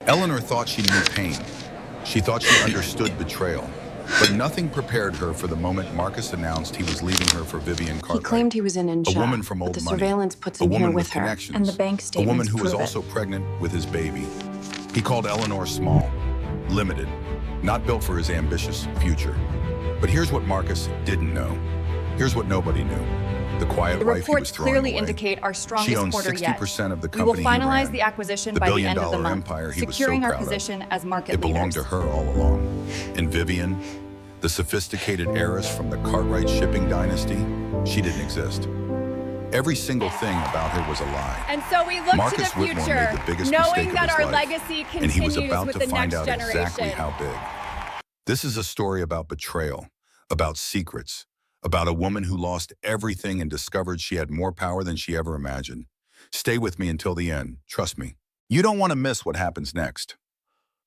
Eleanor thought she knew pain. She thought she understood betrayal. But nothing prepared her for the moment Marcus announced he was leaving her for Vivian He Cartwright, claimed he was in a Insha, woman from but the old money, surveillance puts a him here woman with with her. connections, And the bank a woman statements who was prove also it. pregnant with his baby. He called Eleanor small, limited, not built for his ambitious future. But here's what Marcus didn't know. Here's what nobody knew. The quiet The wife he was reports throwing clearly away. indicate our She strongest owned quarter yet. 60% of the We will company he finalize ran, the acquisition the by the end of the billion-dollar month, empire he was so securing our proud of. position as market It belonged to leaders. her all along. And Vivian, the sophisticated heiress from the Cartwright shipping dynasty, she didn't exist. Every single thing about her was a lie. And so we look Marcus to the Whitmore future, made the biggest mistake knowing of that his our life, legacy and continues he was about with to the find next out generation. exactly how big. This is a story about betrayal, about secrets, about a woman who lost everything and discovered she had more power than she ever imagined. Stay with me until the end, trust me. You don't want to miss what happens next.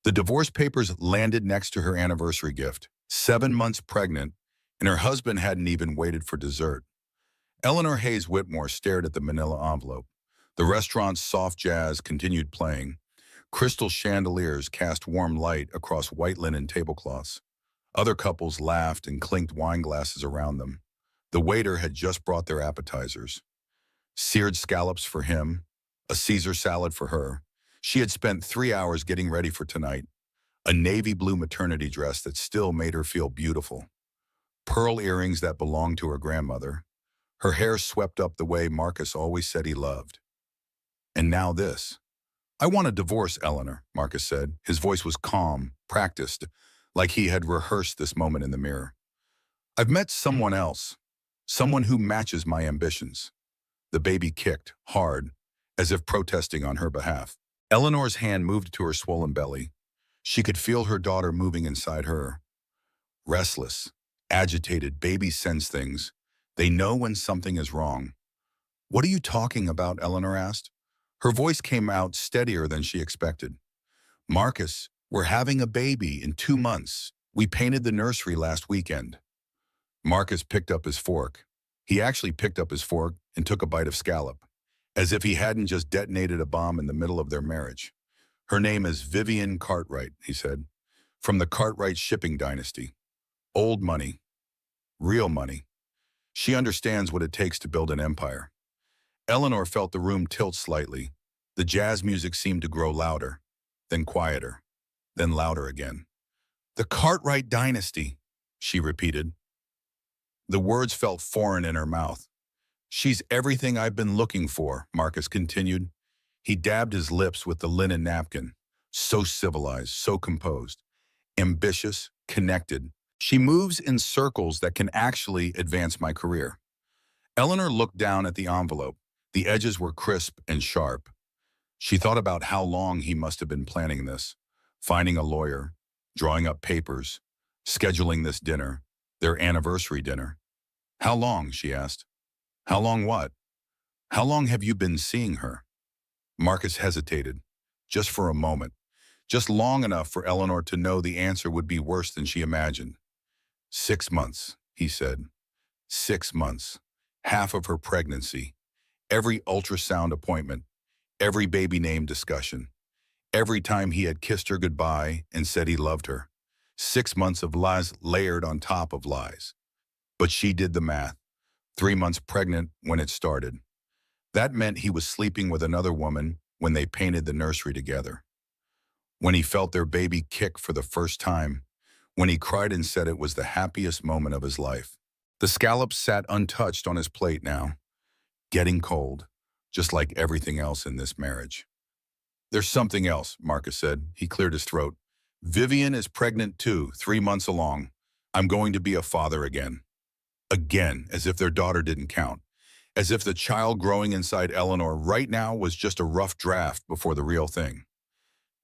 The divorce papers landed next to her anniversary gift, 7 months pregnant, and her husband hadn't even waited for dessert. Eleanor Hayes Whitmore stared at the manila envelope. The restaurant's soft jazz continued playing. Crystal chandeliers cast warm light across white linen tablecloths. Other couples laughed and clinked wine glasses around them. The waiter had just brought their appetizers. Seared scallops for him, a Caesar salad for her. She had spent 3 hours getting ready for tonight, a navy blue maternity dress that still made her feel beautiful. Pearl earrings that belonged to her grandmother. Her hair swept up the way Marcus always said he loved. And now this. I want a divorce, Eleanor, Marcus said. His voice was calm, practiced, like he had rehearsed this moment in the mirror. I've met someone else, someone who matches my ambitions. The baby kicked, hard, as if protesting on her behalf. Eleanor's hand moved to her swollen belly. She could feel her daughter moving inside her. Restless, agitated, babies sense things. They know when something is wrong. What are you talking about, Eleanor asked. Her voice came out steadier than she expected. Marcus, we're having a baby in 2 months. We painted the nursery last weekend. Marcus picked up his fork. He actually picked up his fork and took a bite of scallop, as if he hadn't just detonated a bomb in the middle of their marriage. Her name is Vivian Cartwright, he said, from the Cartwright shipping dynasty. Old money, real money. She understands what it takes to build an empire. Eleanor felt the room tilt slightly. The jazz music seemed to grow louder, then quieter, then louder again. The Cartwright dynasty, she repeated. The words felt foreign in her mouth. She's everything I've been looking for, Marcus continued. He dabbed his lips with the linen napkin. So civilized, so composed, ambitious, connected. She moves in circles that can actually advance my career. Eleanor looked down at the envelope. The edges were crisp and sharp. She thought about how long he must have been planning this, finding a lawyer, drawing up papers, scheduling this dinner, their anniversary dinner. How long, she asked. How long what? How long have you been seeing her? Marcus hesitated, just for a moment, just long enough for Eleanor to know the answer would be worse than she imagined. 6 months, he said. 6 months, half of her pregnancy, every ultrasound appointment, every baby name discussion, every time he had kissed her goodbye and said he loved her. 6 months of lies layered on top of lies. But she did the math. 3 months pregnant when it started. That meant he was sleeping with another woman when they painted the nursery together. When he felt their baby kick for the first time, when he cried and said it was the happiest moment of his life. The scallops sat untouched on his plate now, getting cold, just like everything else in this marriage. There's something else, Marcus said. He cleared his throat. Vivian is pregnant too, 3 months along. I'm going to be a father again. Again, as if their daughter didn't count. As if the child growing inside Eleanor right now was just a rough draft before the real thing.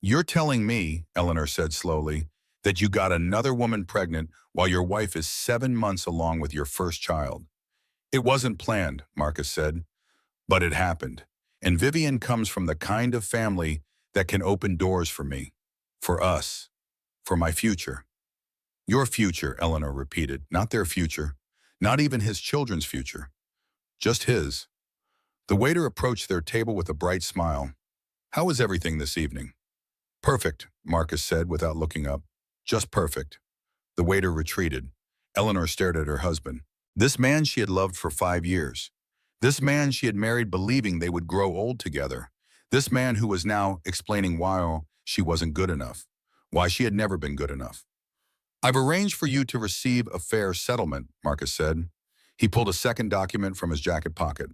You're telling me, Eleanor said slowly, that you got another woman pregnant while your wife is 7 months along with your first child. It wasn't planned, Marcus said, but it happened. And Vivian comes from the kind of family that can open doors for me, for us, for my future. Your future, Eleanor repeated, not their future, not even his children's future, just his. The waiter approached their table with a bright smile. How was everything this evening? Perfect, Marcus said without looking up. Just perfect. The waiter retreated. Eleanor stared at her husband. This man she had loved for 5 years. This man she had married believing they would grow old together. This man who was now explaining why she wasn't good enough. Why she had never been good enough. I've arranged for you to receive a fair settlement, Marcus said. He pulled a second document from his jacket pocket.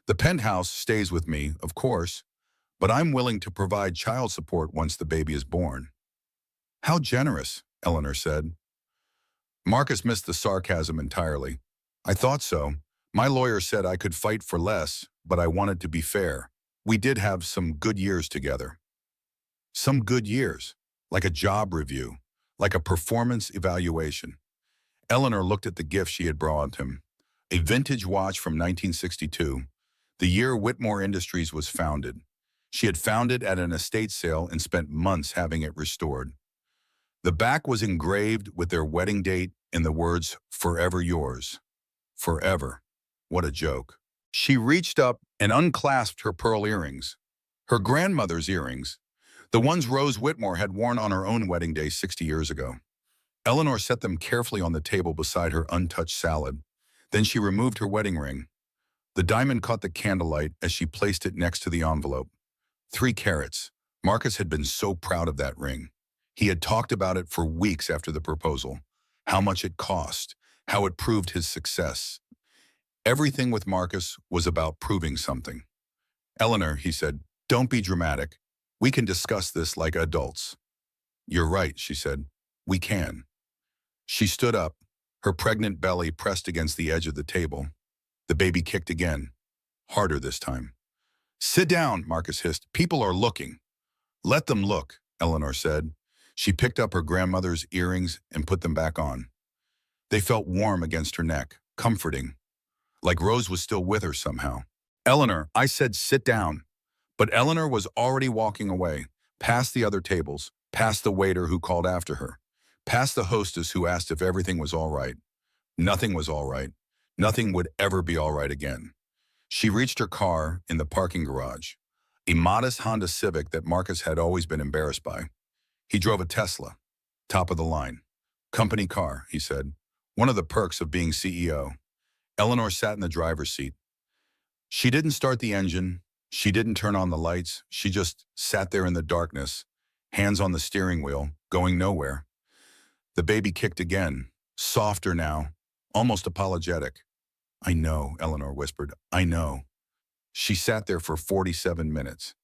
The penthouse stays with me, of course, but I'm willing to provide child support once the baby is born. How generous, Eleanor said. Marcus missed the sarcasm entirely. I thought so. My lawyer said I could fight for less, but I wanted to be fair. We did have some good years together. Some good years, like a job review, like a performance evaluation. Eleanor looked at the gift she had brought him. A vintage watch from 1962, the year Whitmore Industries was founded. She had found it at an estate sale and spent months having it restored. The back was engraved with their wedding date and the words, "Forever yours." Forever. What a joke. She reached up and unclasped her pearl earrings. Her grandmother's earrings, the ones Rose Whitmore had worn on her own wedding day 60 years ago. Eleanor set them carefully on the table beside her untouched salad. Then she removed her wedding ring. The diamond caught the candlelight as she placed it next to the envelope. 3 carats. Marcus had been so proud of that ring. He had talked about it for weeks after the proposal. How much it cost. How it proved his success. Everything with Marcus was about proving something. Eleanor, he said, don't be dramatic. We can discuss this like adults. You're right, she said. We can. She stood up, her pregnant belly pressed against the edge of the table. The baby kicked again, harder this time. Sit down, Marcus hissed. People are looking. Let them look, Eleanor said. She picked up her grandmother's earrings and put them back on. They felt warm against her neck, comforting, like Rose was still with her somehow. Eleanor, I said sit down. But Eleanor was already walking away, past the other tables, past the waiter who called after her, past the hostess who asked if everything was all right. Nothing was all right. Nothing would ever be all right again. She reached her car in the parking garage, a modest Honda Civic that Marcus had always been embarrassed by. He drove a Tesla, top of the line. Company car, he said. One of the perks of being CEO. Eleanor sat in the driver's seat. She didn't start the engine. She didn't turn on the lights. She just sat there in the darkness, hands on the steering wheel, going nowhere. The baby kicked again, softer now, almost apologetic. I know, Eleanor whispered. I know. She sat there for 47 minutes.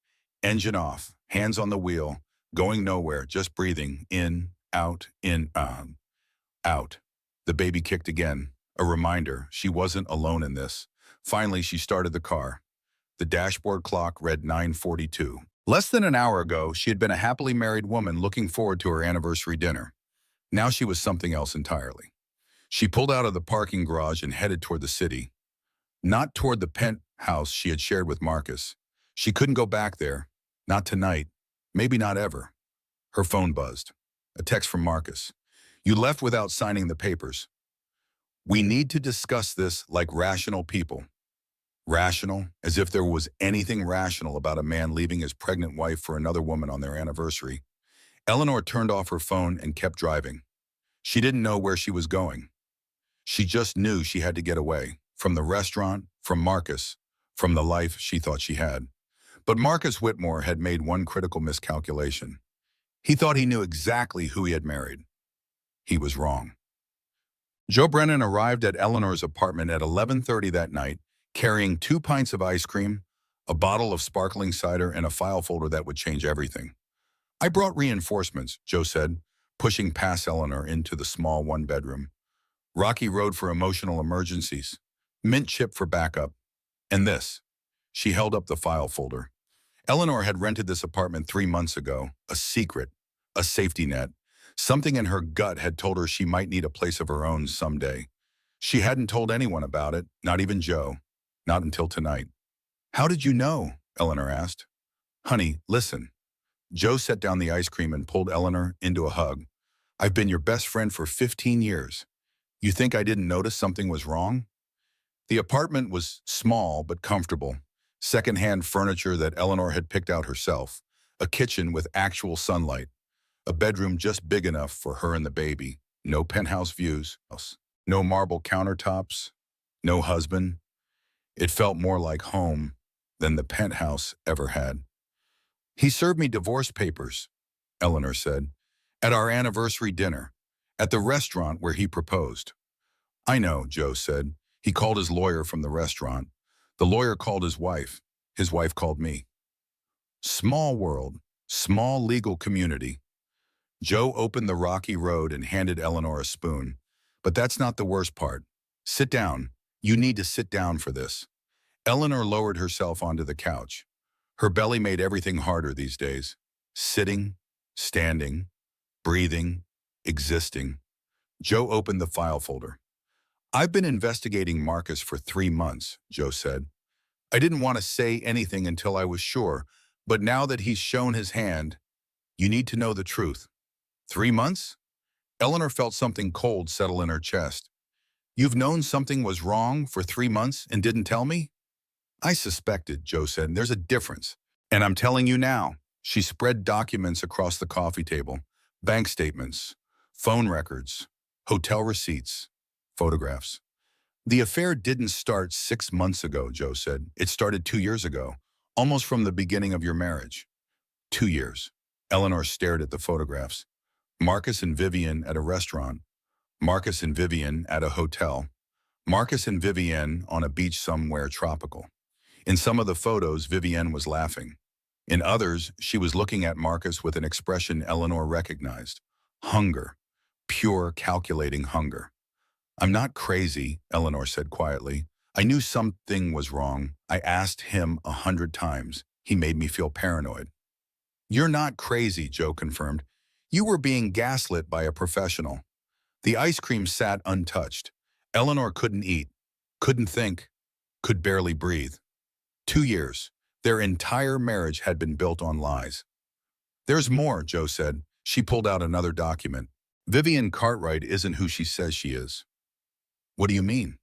Engine off, hands on the wheel, going nowhere, just breathing, in, out, out. The baby kicked again, a reminder she wasn't alone in this. Finally, she started the car. The dashboard clock read 9:42. Less than an hour ago, she had been a happily married woman looking forward to her anniversary dinner. Now she was something else entirely. She pulled out of the parking garage and headed toward the city. Not toward the penthouse she had shared with Marcus. She couldn't go back there. Not tonight. Maybe not ever. Her phone buzzed. A text from Marcus. You left without signing the papers. We need to discuss this like rational people. Rational, as if there was anything rational about a man leaving his pregnant wife for another woman on their anniversary. Eleanor turned off her phone and kept driving. She didn't know where she was going. She just knew she had to get away, from the restaurant, from Marcus, from the life she thought she had. But Marcus Whitmore had made one critical miscalculation. He thought he knew exactly who he had married. He was wrong. Joe Brennan arrived at Eleanor's apartment at 11:30 that night, carrying 2 pints of ice cream, a bottle of sparkling cider, and a file folder that would change everything. I brought reinforcements, Joe said, pushing past Eleanor into the small one-bedroom. Rocky Road for emotional emergencies, mint chip for backup, and this. She held up the file folder. Eleanor had rented this apartment 3 months ago, a secret, a safety net. Something in her gut had told her she might need a place of her own someday. She hadn't told anyone about it, not even Joe, not until tonight. How did you know? Eleanor asked. Honey, listen. Joe set down the ice cream and pulled Eleanor into a hug. I've been your best friend for 15 years. You think I didn't notice something was wrong? The apartment was small but comfortable. Second-hand furniture that Eleanor had picked out herself. A kitchen with actual sunlight. A bedroom just big enough for her and the baby. No penthouse views. No marble countertops. No husband. It felt more like home than the penthouse ever had. He served me divorce papers, Eleanor said, at our anniversary dinner, at the restaurant where he proposed. I know, Joe said. He called his lawyer from the restaurant. The lawyer called his wife. His wife called me. Small world, small legal community. Joe opened the rocky road and handed Eleanor a spoon. But that's not the worst part. Sit down. You need to sit down for this. Eleanor lowered herself onto the couch. Her belly made everything harder these days. Sitting, standing, breathing, existing. Joe opened the file folder. I've been investigating Marcus for 3 months, Joe said. I didn't want to say anything until I was sure, but now that he's shown his hand, you need to know the truth. 3 months? Eleanor felt something cold settle in her chest. You've known something was wrong for 3 months and didn't tell me? I suspected, Joe said. There's a difference. And I'm telling you now. She spread documents across the coffee table. Bank statements, phone records, hotel receipts, photographs. The affair didn't start 6 months ago, Joe said. It started 2 years ago, almost from the beginning of your marriage. 2 years. Eleanor stared at the photographs. Marcus and Vivian at a restaurant. Marcus and Vivian at a hotel. Marcus and Vivian on a beach somewhere tropical. In some of the photos, Vivienne was laughing. In others, she was looking at Marcus with an expression Eleanor recognized. Hunger. Pure, calculating hunger. I'm not crazy, Eleanor said quietly. I knew something was wrong. I asked him 100 times. He made me feel paranoid. You're not crazy, Joe confirmed. You were being gaslit by a professional. The ice cream sat untouched. Eleanor couldn't eat, couldn't think, could barely breathe. 2 years. Their entire marriage had been built on lies. There's more, Joe said. She pulled out another document. Vivian Cartwright isn't who she says she is. What do you mean?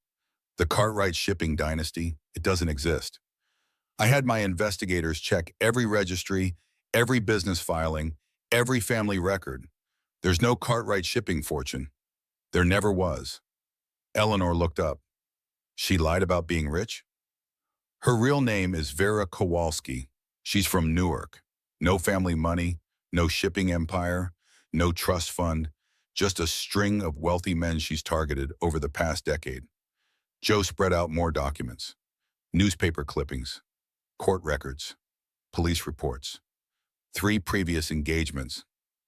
The Cartwright shipping dynasty, it doesn't exist. I had my investigators check every registry, every business filing, every family record. There's no Cartwright shipping fortune. There never was. Eleanor looked up. She lied about being rich? Her real name is Vera Kowalski. She's from Newark. No family money, no shipping empire, no trust fund, just a string of wealthy men she's targeted over the past decade. Joe spread out more documents. Newspaper clippings, court records, police reports. 3 previous engagements,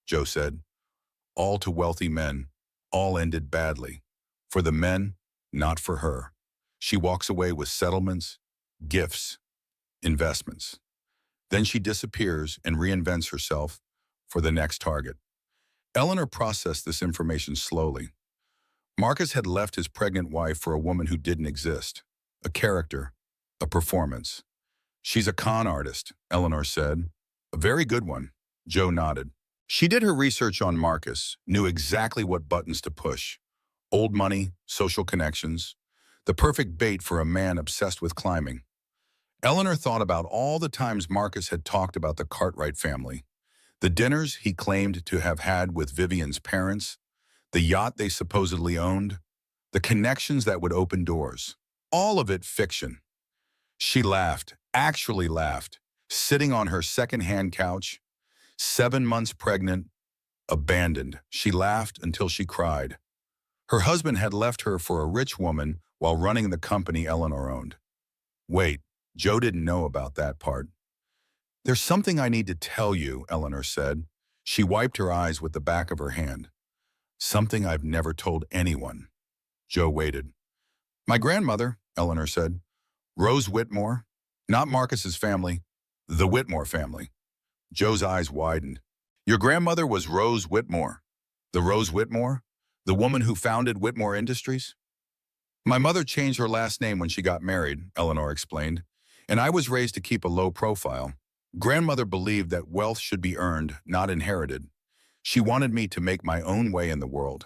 Joe said. All to wealthy men, all ended badly. For the men, not for her. She walks away with settlements, gifts, investments. Then she disappears and reinvents herself for the next target. Eleanor processed this information slowly. Marcus had left his pregnant wife for a woman who didn't exist. A character, a performance. She's a con artist, Eleanor said. A very good one, Joe nodded. She did her research on Marcus, knew exactly what buttons to push. Old money, social connections. The perfect bait for a man obsessed with climbing. Eleanor thought about all the times Marcus had talked about the Cartwright family, the dinners he claimed to have had with Vivian's parents, the yacht they supposedly owned, the connections that would open doors. All of it fiction. She laughed, actually laughed, sitting on her second-hand couch, 7 months pregnant, abandoned. She laughed until she cried. Her husband had left her for a rich woman while running the company Eleanor owned. Wait. Joe didn't know about that part. There's something I need to tell you, Eleanor said. She wiped her eyes with the back of her hand. Something I've never told anyone. Joe waited. My grandmother, Eleanor said. Rose Whitmore. Not Marcus's family. The Whitmore family. Joe's eyes widened. Your grandmother was Rose Whitmore. The Rose Whitmore? The woman who founded Whitmore Industries? My mother changed her last name when she got married, Eleanor explained. And I was raised to keep a low profile. Grandmother believed that wealth should be earned, not inherited. She wanted me to make my own way in the world.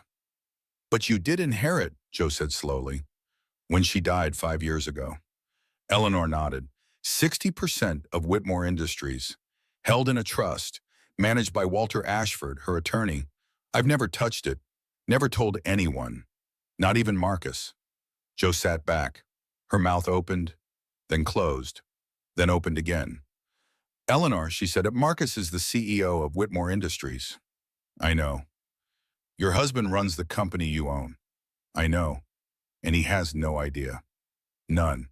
But you did inherit, Joe said slowly, when she died 5 years ago. Eleanor nodded. 60% of Whitmore Industries. held in a trust, managed by Walter Ashford, her attorney. I've never touched it, never told anyone, not even Marcus. Jo sat back. Her mouth opened, then closed, then opened again. Eleanor, she said, Marcus is the CEO of Whitmore Industries. I know. Your husband runs the company you own. I know. And he has no idea. None.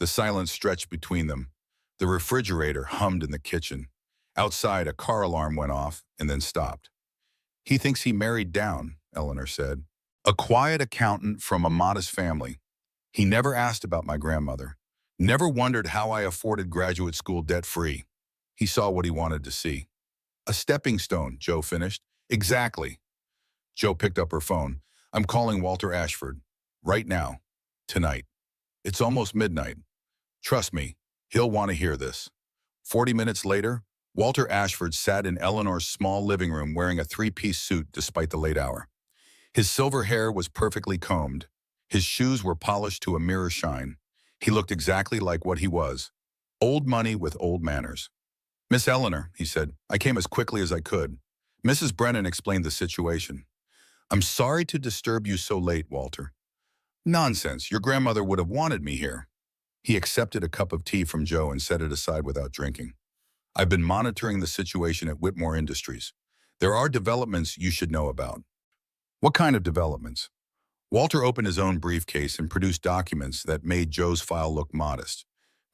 The silence stretched between them. The refrigerator hummed in the kitchen. Outside, a car alarm went off and then stopped. He thinks he married down, Eleanor said. A quiet accountant from a modest family. He never asked about my grandmother. Never wondered how I afforded graduate school debt-free. He saw what he wanted to see. A stepping stone, Jo finished. Exactly. Jo picked up her phone. I'm calling Walter Ashford. Right now. Tonight. It's almost midnight. Trust me, he'll want to hear this. 40 minutes later, Walter Ashford sat in Eleanor's small living room wearing a three-piece suit despite the late hour. His silver hair was perfectly combed. His shoes were polished to a mirror shine. He looked exactly like what he was. Old money with old manners. Miss Eleanor, he said, I came as quickly as I could. Mrs. Brennan explained the situation. I'm sorry to disturb you so late, Walter. Nonsense, your grandmother would have wanted me here. He accepted a cup of tea from Jo and set it aside without drinking. I've been monitoring the situation at Whitmore Industries. There are developments you should know about. What kind of developments? Walter opened his own briefcase and produced documents that made Jo's file look modest.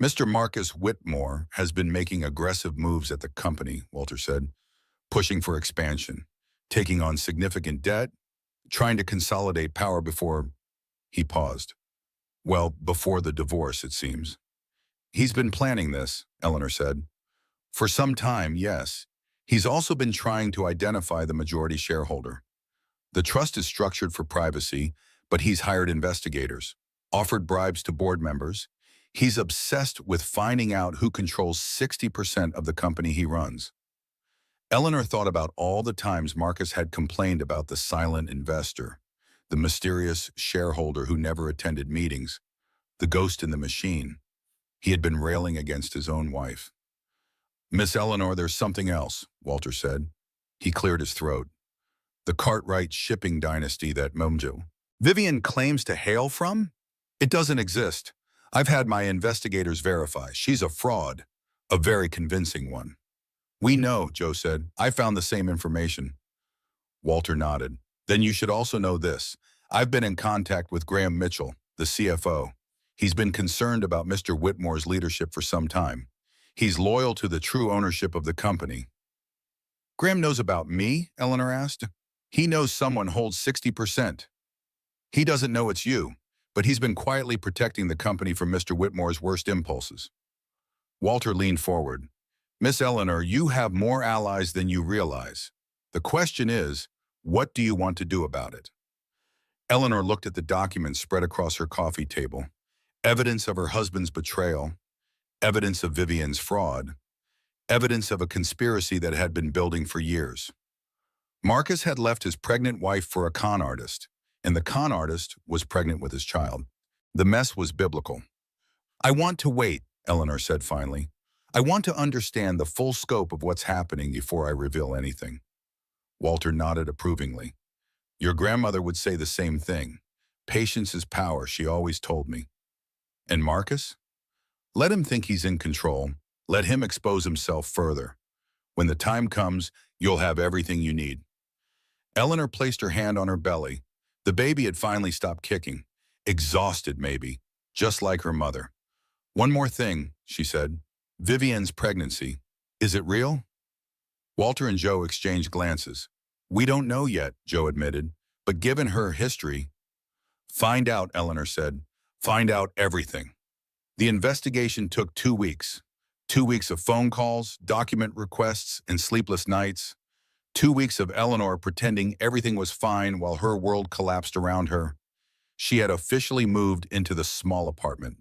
Mr. Marcus Whitmore has been making aggressive moves at the company, Walter said, pushing for expansion, taking on significant debt, trying to consolidate power before... He paused. Well, before the divorce, it seems. He's been planning this, Eleanor said. For some time, yes. He's also been trying to identify the majority shareholder. The trust is structured for privacy, but he's hired investigators, offered bribes to board members. He's obsessed with finding out who controls 60% of the company he runs. Eleanor thought about all the times Marcus had complained about the silent investor, the mysterious shareholder who never attended meetings, the ghost in the machine. He had been railing against his own wife. Miss Eleanor, there's something else, Walter said. He cleared his throat. The Cartwright shipping dynasty that Vivian claims to hail from? It doesn't exist. I've had my investigators verify. She's a fraud, a very convincing one. We know, Jo said. I found the same information. Walter nodded. Then you should also know this. I've been in contact with Graham Mitchell, the CFO. He's been concerned about Mr. Whitmore's leadership for some time. He's loyal to the true ownership of the company. Graham knows about me? Eleanor asked. He knows someone holds 60%. He doesn't know it's you, but he's been quietly protecting the company from Mr. Whitmore's worst impulses. Walter leaned forward. Miss Eleanor, you have more allies than you realize. The question is, what do you want to do about it? Eleanor looked at the documents spread across her coffee table. Evidence of her husband's betrayal, evidence of Vivian's fraud, evidence of a conspiracy that had been building for years. Marcus had left his pregnant wife for a con artist, and the con artist was pregnant with his child. The mess was biblical. I want to wait, Eleanor said finally. I want to understand the full scope of what's happening before I reveal anything. Walter nodded approvingly. Your grandmother would say the same thing. Patience is power, she always told me. And Marcus? Let him think he's in control. Let him expose himself further. When the time comes, you'll have everything you need. Eleanor placed her hand on her belly. The baby had finally stopped kicking. Exhausted, maybe, just like her mother. One more thing, she said. Vivian's pregnancy. Is it real? Walter and Jo exchanged glances. We don't know yet, Jo admitted, but given her history... Find out, Eleanor said. Find out everything. The investigation took 2 weeks. 2 weeks of phone calls, document requests, and sleepless nights. 2 weeks of Eleanor pretending everything was fine while her world collapsed around her. She had officially moved into the small apartment.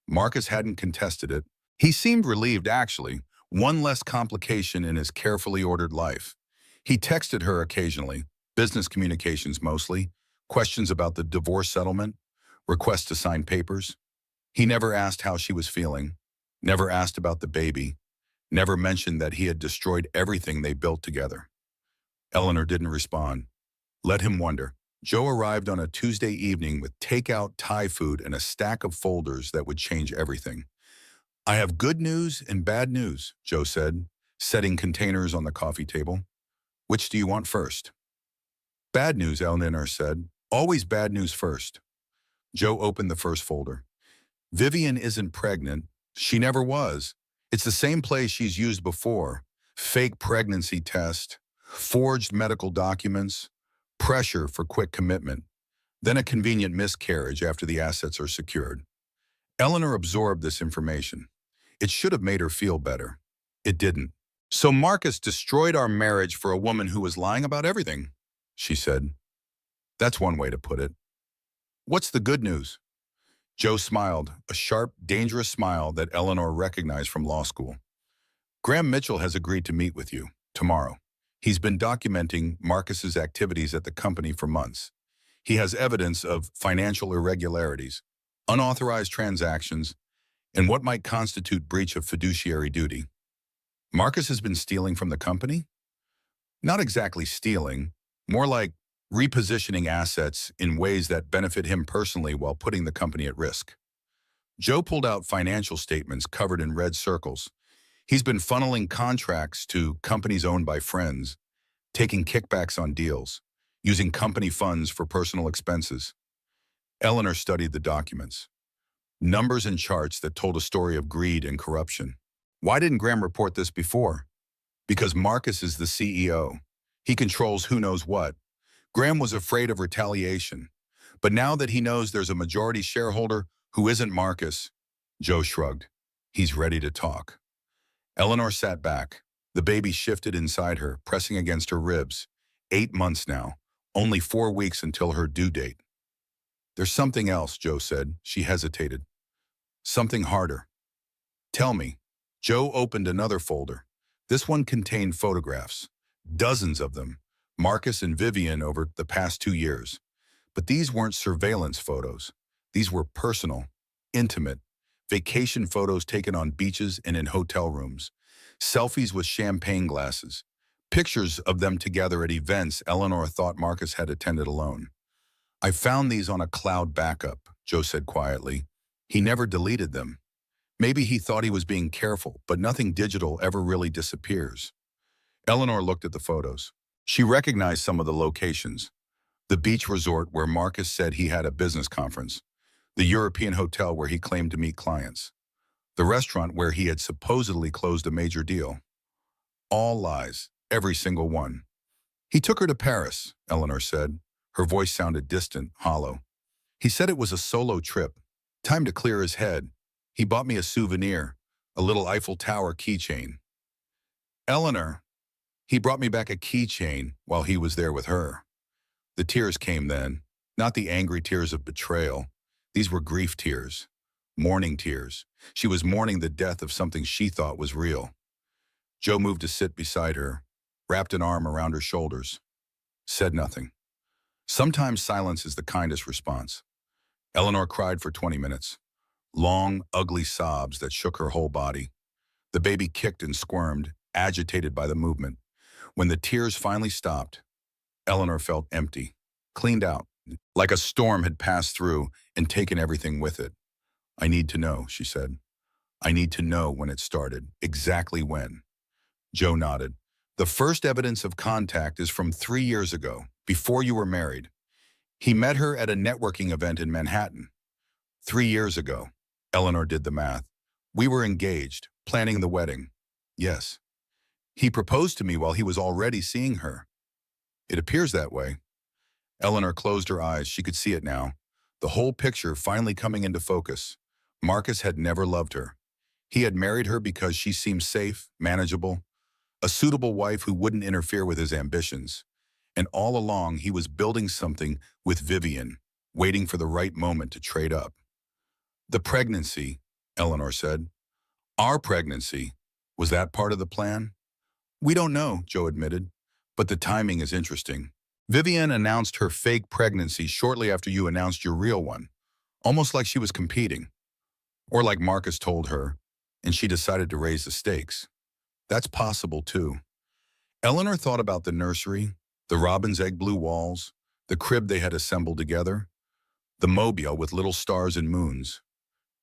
Marcus hadn't contested it. He seemed relieved, actually. One less complication in his carefully ordered life. He texted her occasionally, business communications mostly, questions about the divorce settlement, requests to sign papers. He never asked how she was feeling, never asked about the baby, never mentioned that he had destroyed everything they built together. Eleanor didn't respond. Let him wonder. Joe arrived on a Tuesday evening with takeout Thai food and a stack of folders that would change everything. I have good news and bad news, Joe said, setting containers on the coffee table. Which do you want first? Bad news, Eleanor said. Always bad news first. Joe opened the first folder. Vivian isn't pregnant. She never was. It's the same place she's used before. Fake pregnancy test, forged medical documents, pressure for quick commitment, then a convenient miscarriage after the assets are secured. Eleanor absorbed this information. It should have made her feel better. It didn't. So Marcus destroyed our marriage for a woman who was lying about everything, she said. That's one way to put it. What's the good news? Joe smiled, a sharp, dangerous smile that Eleanor recognized from law school. Graham Mitchell has agreed to meet with you tomorrow. He's been documenting Marcus's activities at the company for months. He has evidence of financial irregularities, unauthorized transactions, and what might constitute breach of fiduciary duty. Marcus has been stealing from the company? Not exactly stealing, more like repositioning assets in ways that benefit him personally while putting the company at risk. Joe pulled out financial statements covered in red circles. He's been funneling contracts to companies owned by friends, taking kickbacks on deals, using company funds for personal expenses. Eleanor studied the documents. Numbers and charts that told a story of greed and corruption. Why didn't Graham report this before? Because Marcus is the CEO. He controls who knows what. Graham was afraid of retaliation. But now that he knows there's a majority shareholder who isn't Marcus, Joe shrugged. He's ready to talk. Eleanor sat back. The baby shifted inside her, pressing against her ribs. 8 months now. Only 4 weeks until her due date. There's something else, Joe said. She hesitated. Something harder. Tell me. Joe opened another folder. This one contained photographs. Dozens of them. Marcus and Vivian over the past 2 years. But these weren't surveillance photos. These were personal, intimate, vacation photos taken on beaches and in hotel rooms. Selfies with champagne glasses. Pictures of them together at events Eleanor thought Marcus had attended alone. I found these on a cloud backup, Joe said quietly. He never deleted them. Maybe he thought he was being careful, but nothing digital ever really disappears. Eleanor looked at the photos. She recognized some of the locations. The beach resort where Marcus said he had a business conference. The European hotel where he claimed to meet clients. The restaurant where he had supposedly closed a major deal. All lies, every single one. He took her to Paris, Eleanor said. Her voice sounded distant, hollow. He said it was a solo trip. Time to clear his head. He bought me a souvenir, a little Eiffel Tower keychain. Eleanor, he brought me back a keychain while he was there with her. The tears came then, not the angry tears of betrayal. These were grief tears, mourning tears. She was mourning the death of something she thought was real. Joe moved to sit beside her, wrapped an arm around her shoulders, said nothing. Sometimes silence is the kindest response. Eleanor cried for 20 minutes. Long, ugly sobs that shook her whole body. The baby kicked and squirmed, agitated by the movement. When the tears finally stopped, Eleanor felt empty, cleaned out, like a storm had passed through and taken everything with it. I need to know, she said. I need to know when it started, exactly when. Joe nodded. The first evidence of contact is from 3 years ago, before you were married. He met her at a networking event in Manhattan. 3 years ago. Eleanor did the math. We were engaged, planning the wedding. Yes. He proposed to me while he was already seeing her. It appears that way. Eleanor closed her eyes. She could see it now. The whole picture finally coming into focus. Marcus had never loved her. He had married her because she seemed safe, manageable, a suitable wife who wouldn't interfere with his ambitions. And all along, he was building something with Vivian, waiting for the right moment to trade up. The pregnancy, Eleanor said. Our pregnancy. Was that part of the plan? We don't know, Joe admitted, but the timing is interesting. Vivian announced her fake pregnancy shortly after you announced your real one, almost like she was competing. Or like Marcus told her, and she decided to raise the stakes. That's possible too. Eleanor thought about the nursery, the robin's egg blue walls, the crib they had assembled together, the mobile with little stars and moons.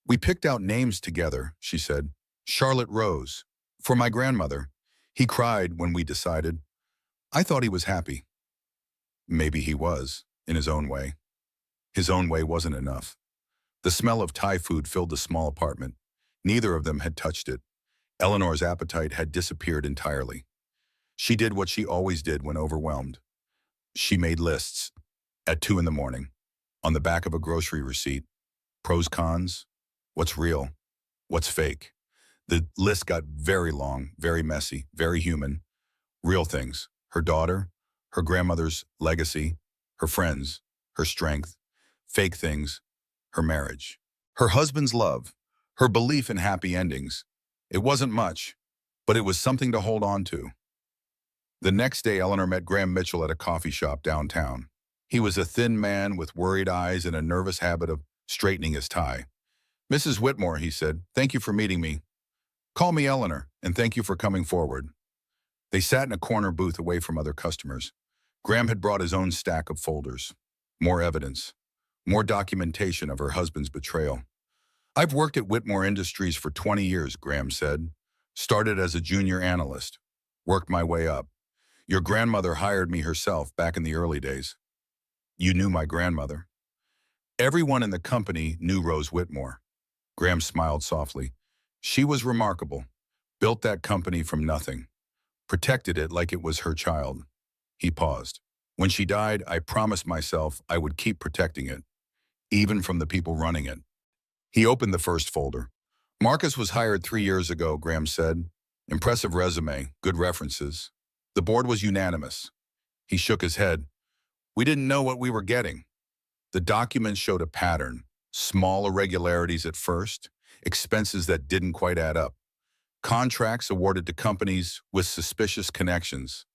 We picked out names together, she said. Charlotte Rose. For my grandmother. He cried when we decided. I thought he was happy. Maybe he was, in his own way. His own way wasn't enough. The smell of Thai food filled the small apartment. Neither of them had touched it. Eleanor's appetite had disappeared entirely. She did what she always did when overwhelmed. She made lists. At 2 in the morning. On the back of a grocery receipt. Pros, cons. What's real? What's fake? The list got very long, very messy, very human. Real things. Her daughter, her grandmother's legacy, her friends, her strength. Fake things. Her marriage. Her husband's love. Her belief in happy endings. It wasn't much, but it was something to hold on to. The next day, Eleanor met Graham Mitchell at a coffee shop downtown. He was a thin man with worried eyes and a nervous habit of straightening his tie. Mrs. Whitmore, he said, thank you for meeting me. Call me Eleanor, and thank you for coming forward. They sat in a corner booth away from other customers. Graham had brought his own stack of folders. More evidence. More documentation of her husband's betrayal. I've worked at Whitmore Industries for 20 years, Graham said. Started as a junior analyst. Worked my way up. Your grandmother hired me herself back in the early days. You knew my grandmother. Everyone in the company knew Rose Whitmore. Graham smiled softly. She was remarkable. Built that company from nothing. Protected it like it was her child. He paused. When she died, I promised myself I would keep protecting it, even from the people running it. He opened the first folder. Marcus was hired 3 years ago, Graham said. Impressive resume, good references. The board was unanimous. He shook his head. We didn't know what we were getting. The documents showed a pattern. Small irregularities at first, expenses that didn't quite add up. Contracts awarded to companies with suspicious connections.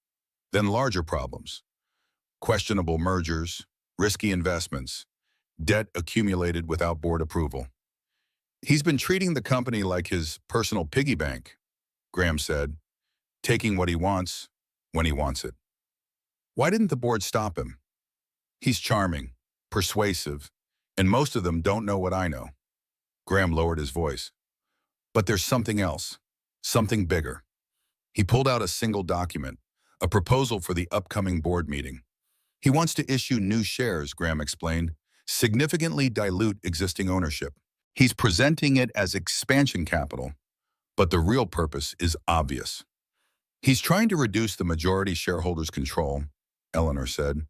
Then larger problems. Questionable mergers, risky investments, debt accumulated without board approval. He's been treating the company like his personal piggy bank, Graham said, taking what he wants when he wants it. Why didn't the board stop him? He's charming, persuasive, and most of them don't know what I know. Graham lowered his voice. But there's something else, something bigger. He pulled out a single document, a proposal for the upcoming board meeting. He wants to issue new shares, Graham explained, significantly dilute existing ownership. He's presenting it as expansion capital, but the real purpose is obvious. He's trying to reduce the majority shareholders' control, Eleanor said.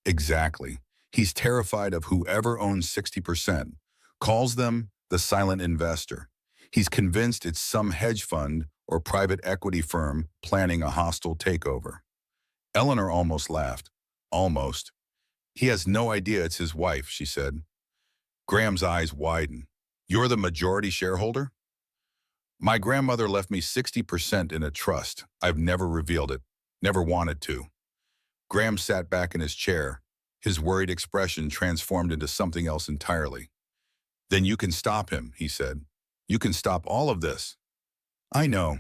Exactly. He's terrified of whoever owns 60%, calls them the silent investor. He's convinced it's some hedge fund or private equity firm planning a hostile takeover. Eleanor almost laughed. Almost. He has no idea it's his wife, she said. Graham's eyes widened. You're the majority shareholder? My grandmother left me 60% in a trust. I've never revealed it, never wanted to. Graham sat back in his chair. His worried expression transformed into something else entirely. Then you can stop him, he said. You can stop all of this. I know.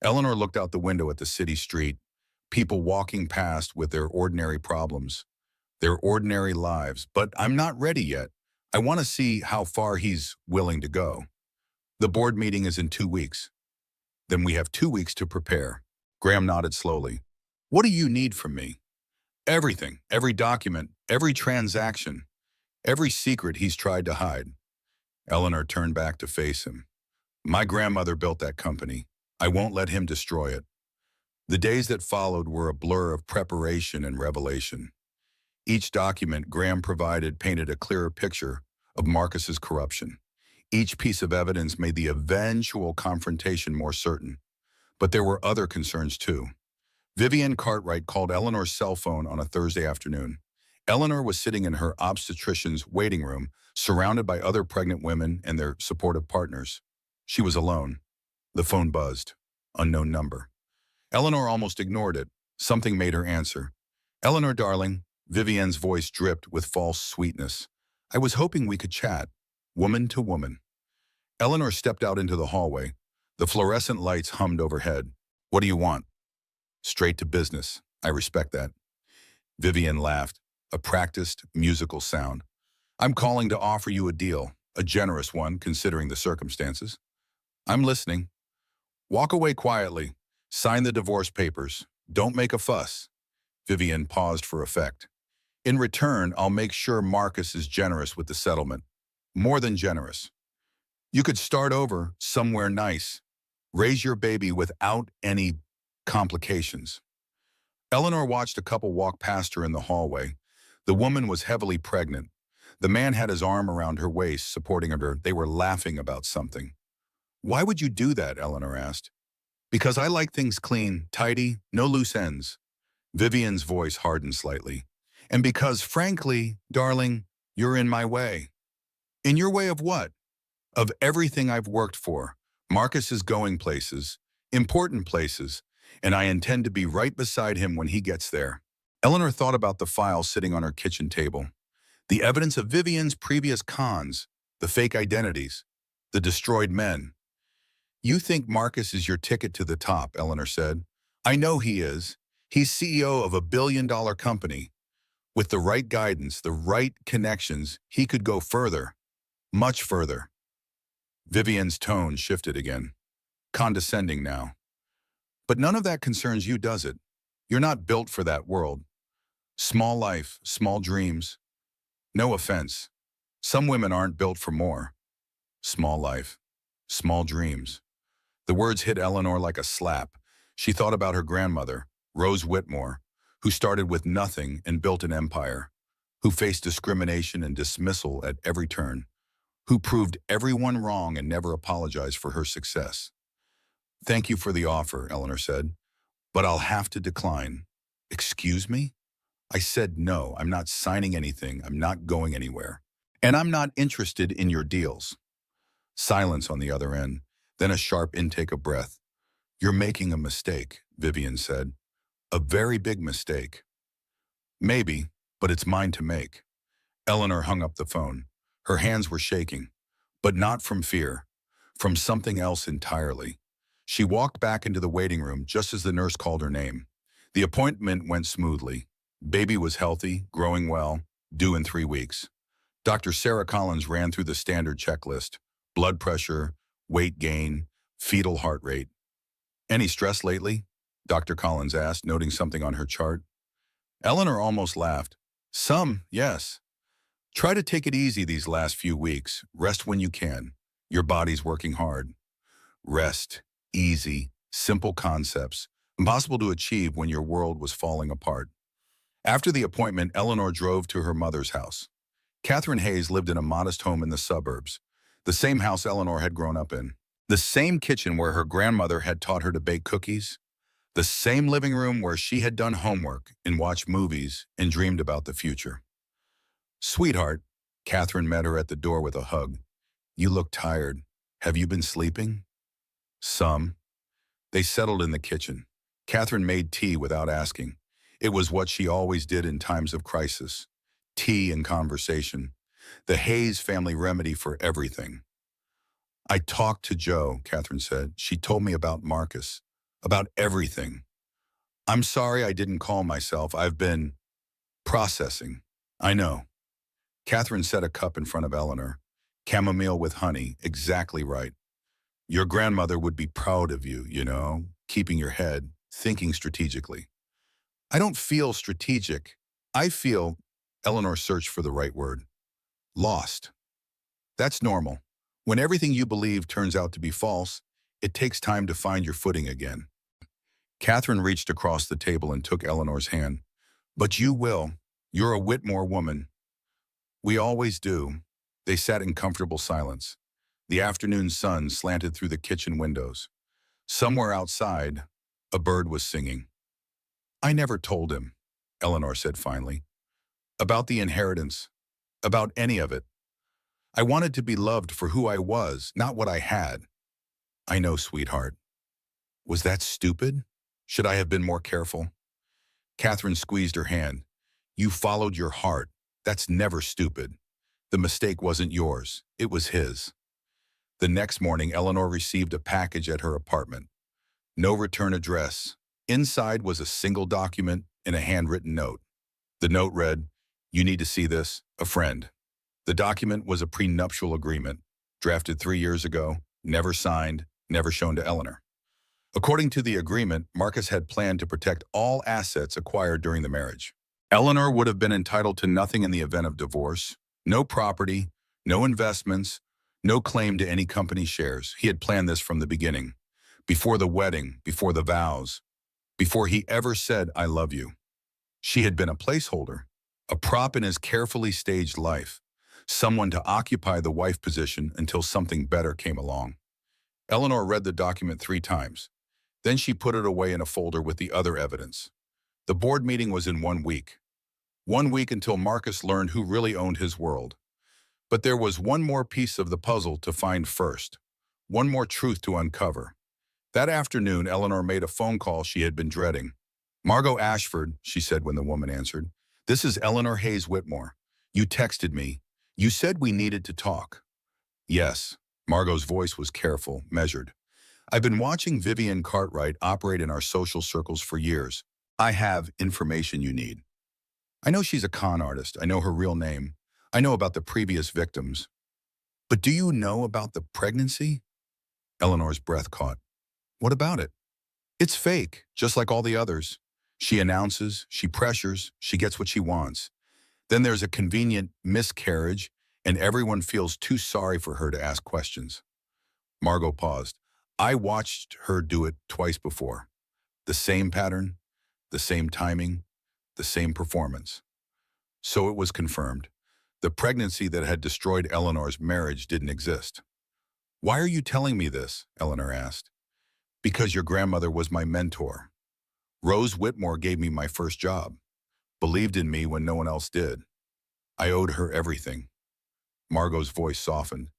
Eleanor looked out the window at the city street, people walking past with their ordinary problems, their ordinary lives. But I'm not ready yet. I want to see how far he's willing to go. The board meeting is in 2 weeks. Then we have 2 weeks to prepare. Graham nodded slowly. What do you need from me? Everything, every document, every transaction, every secret he's tried to hide. Eleanor turned back to face him. My grandmother built that company. I won't let him destroy it. The days that followed were a blur of preparation and revelation. Each document Graham provided painted a clearer picture of Marcus's corruption. Each piece of evidence made the eventual confrontation more certain. But there were other concerns too. Vivienne Cartwright called Eleanor's cell phone on a Thursday afternoon. Eleanor was sitting in her obstetrician's waiting room, surrounded by other pregnant women and their supportive partners. She was alone. The phone buzzed. Unknown number. Eleanor almost ignored it. Something made her answer. Eleanor, darling, Vivienne's voice dripped with false sweetness. I was hoping we could chat, woman to woman. Eleanor stepped out into the hallway. The fluorescent lights hummed overhead. What do you want? Straight to business. I respect that. Vivian laughed, a practiced, musical sound. I'm calling to offer you a deal, a generous one considering the circumstances. I'm listening. Walk away quietly. Sign the divorce papers. Don't make a fuss. Vivian paused for effect. In return, I'll make sure Marcus is generous with the settlement. More than generous. You could start over somewhere nice. Raise your baby without any complications. Eleanor watched a couple walk past her in the hallway. The woman was heavily pregnant. The man had his arm around her waist, supporting her. They were laughing about something. Why would you do that? Eleanor asked. Because I like things clean, tidy, no loose ends. Vivian's voice hardened slightly. And because, frankly, darling, you're in my way. In your way of what? Of everything I've worked for. Marcus is going places, important places, and I intend to be right beside him when he gets there. Eleanor thought about the file sitting on her kitchen table. The evidence of Vivian's previous cons, the fake identities, the destroyed men. You think Marcus is your ticket to the top, Eleanor said. I know he is. He's CEO of a billion-dollar company. With the right guidance, the right connections, he could go further, much further. Vivian's tone shifted again, condescending now. But none of that concerns you, does it? You're not built for that world. Small life, small dreams. No offense. Some women aren't built for more. Small life, small dreams. The words hit Eleanor like a slap. She thought about her grandmother, Rose Whitmore, who started with nothing and built an empire, who faced discrimination and dismissal at every turn, who proved everyone wrong and never apologized for her success. Thank you for the offer, Eleanor said, but I'll have to decline. Excuse me? I said no, I'm not signing anything, I'm not going anywhere. And I'm not interested in your deals. Silence on the other end, then a sharp intake of breath. You're making a mistake, Vivian said. A very big mistake. Maybe, but it's mine to make. Eleanor hung up the phone. Her hands were shaking, but not from fear, from something else entirely. She walked back into the waiting room just as the nurse called her name. The appointment went smoothly. Baby was healthy, growing well, due in 3 weeks. Dr. Sarah Collins ran through the standard checklist: blood pressure, weight gain, fetal heart rate. Any stress lately? Dr. Collins asked, noting something on her chart. Eleanor almost laughed. Some, yes. Try to take it easy these last few weeks. Rest when you can. Your body's working hard. Rest, easy, simple concepts, impossible to achieve when your world was falling apart. After the appointment, Eleanor drove to her mother's house. Catherine Hayes lived in a modest home in the suburbs, the same house Eleanor had grown up in, the same kitchen where her grandmother had taught her to bake cookies, the same living room where she had done homework and watched movies and dreamed about the future. Sweetheart, Catherine met her at the door with a hug. You look tired. Have you been sleeping? Some. They settled in the kitchen. Catherine made tea without asking. It was what she always did in times of crisis. Tea and conversation. The Hayes family remedy for everything. I talked to Jo, Catherine said. She told me about Marcus, about everything. I'm sorry I didn't call myself. I've been processing. I know. Catherine set a cup in front of Eleanor. Chamomile with honey, exactly right. Your grandmother would be proud of you, you know, keeping your head, thinking strategically. I don't feel strategic. I feel, Eleanor searched for the right word, lost. That's normal. When everything you believe turns out to be false, it takes time to find your footing again. Catherine reached across the table and took Eleanor's hand. But you will. You're a Whitmore woman. We always do. They sat in comfortable silence. The afternoon sun slanted through the kitchen windows. Somewhere outside, a bird was singing. I never told him, Eleanor said finally, about the inheritance, about any of it. I wanted to be loved for who I was, not what I had. I know, sweetheart. Was that stupid? Should I have been more careful? Catherine squeezed her hand. You followed your heart. That's never stupid. The mistake wasn't yours. It was his. The next morning, Eleanor received a package at her apartment. No return address. Inside was a single document and a handwritten note. The note read, "You need to see this, a friend." The document was a prenuptial agreement, drafted 3 years ago, never signed, never shown to Eleanor. According to the agreement, Marcus had planned to protect all assets acquired during the marriage. Eleanor would have been entitled to nothing in the event of divorce, no property, no investments, no claim to any company shares. He had planned this from the beginning, before the wedding, before the vows, before he ever said, "I love you." She had been a placeholder, a prop in his carefully staged life, someone to occupy the wife position until something better came along. Eleanor read the document 3 times. Then she put it away in a folder with the other evidence. The board meeting was in 1 week. 1 week until Marcus learned who really owned his world. But there was one more piece of the puzzle to find first, one more truth to uncover. That afternoon, Eleanor made a phone call she had been dreading. "Margot Ashford," she said when the woman answered. "This is Eleanor Hayes Whitmore. You texted me. You said we needed to talk." "Yes." Margot's voice was careful, measured. "I've been watching Vivian Cartwright operate in our social circles for years. I have information you need. I know she's a con artist. I know her real name. I know about the previous victims. But do you know about the pregnancy?" Eleanor's breath caught. "What about it?" "It's fake, just like all the others. She announces, she pressures, she gets what she wants. Then there's a convenient miscarriage, and everyone feels too sorry for her to ask questions." Margot paused. "I watched her do it twice before. The same pattern, the same timing, the same performance." So it was confirmed. The pregnancy that had destroyed Eleanor's marriage didn't exist. "Why are you telling me this?" Eleanor asked. "Because your grandmother was my mentor. Rose Whitmore gave me my first job, believed in me when no one else did. I owed her everything." Margot's voice softened.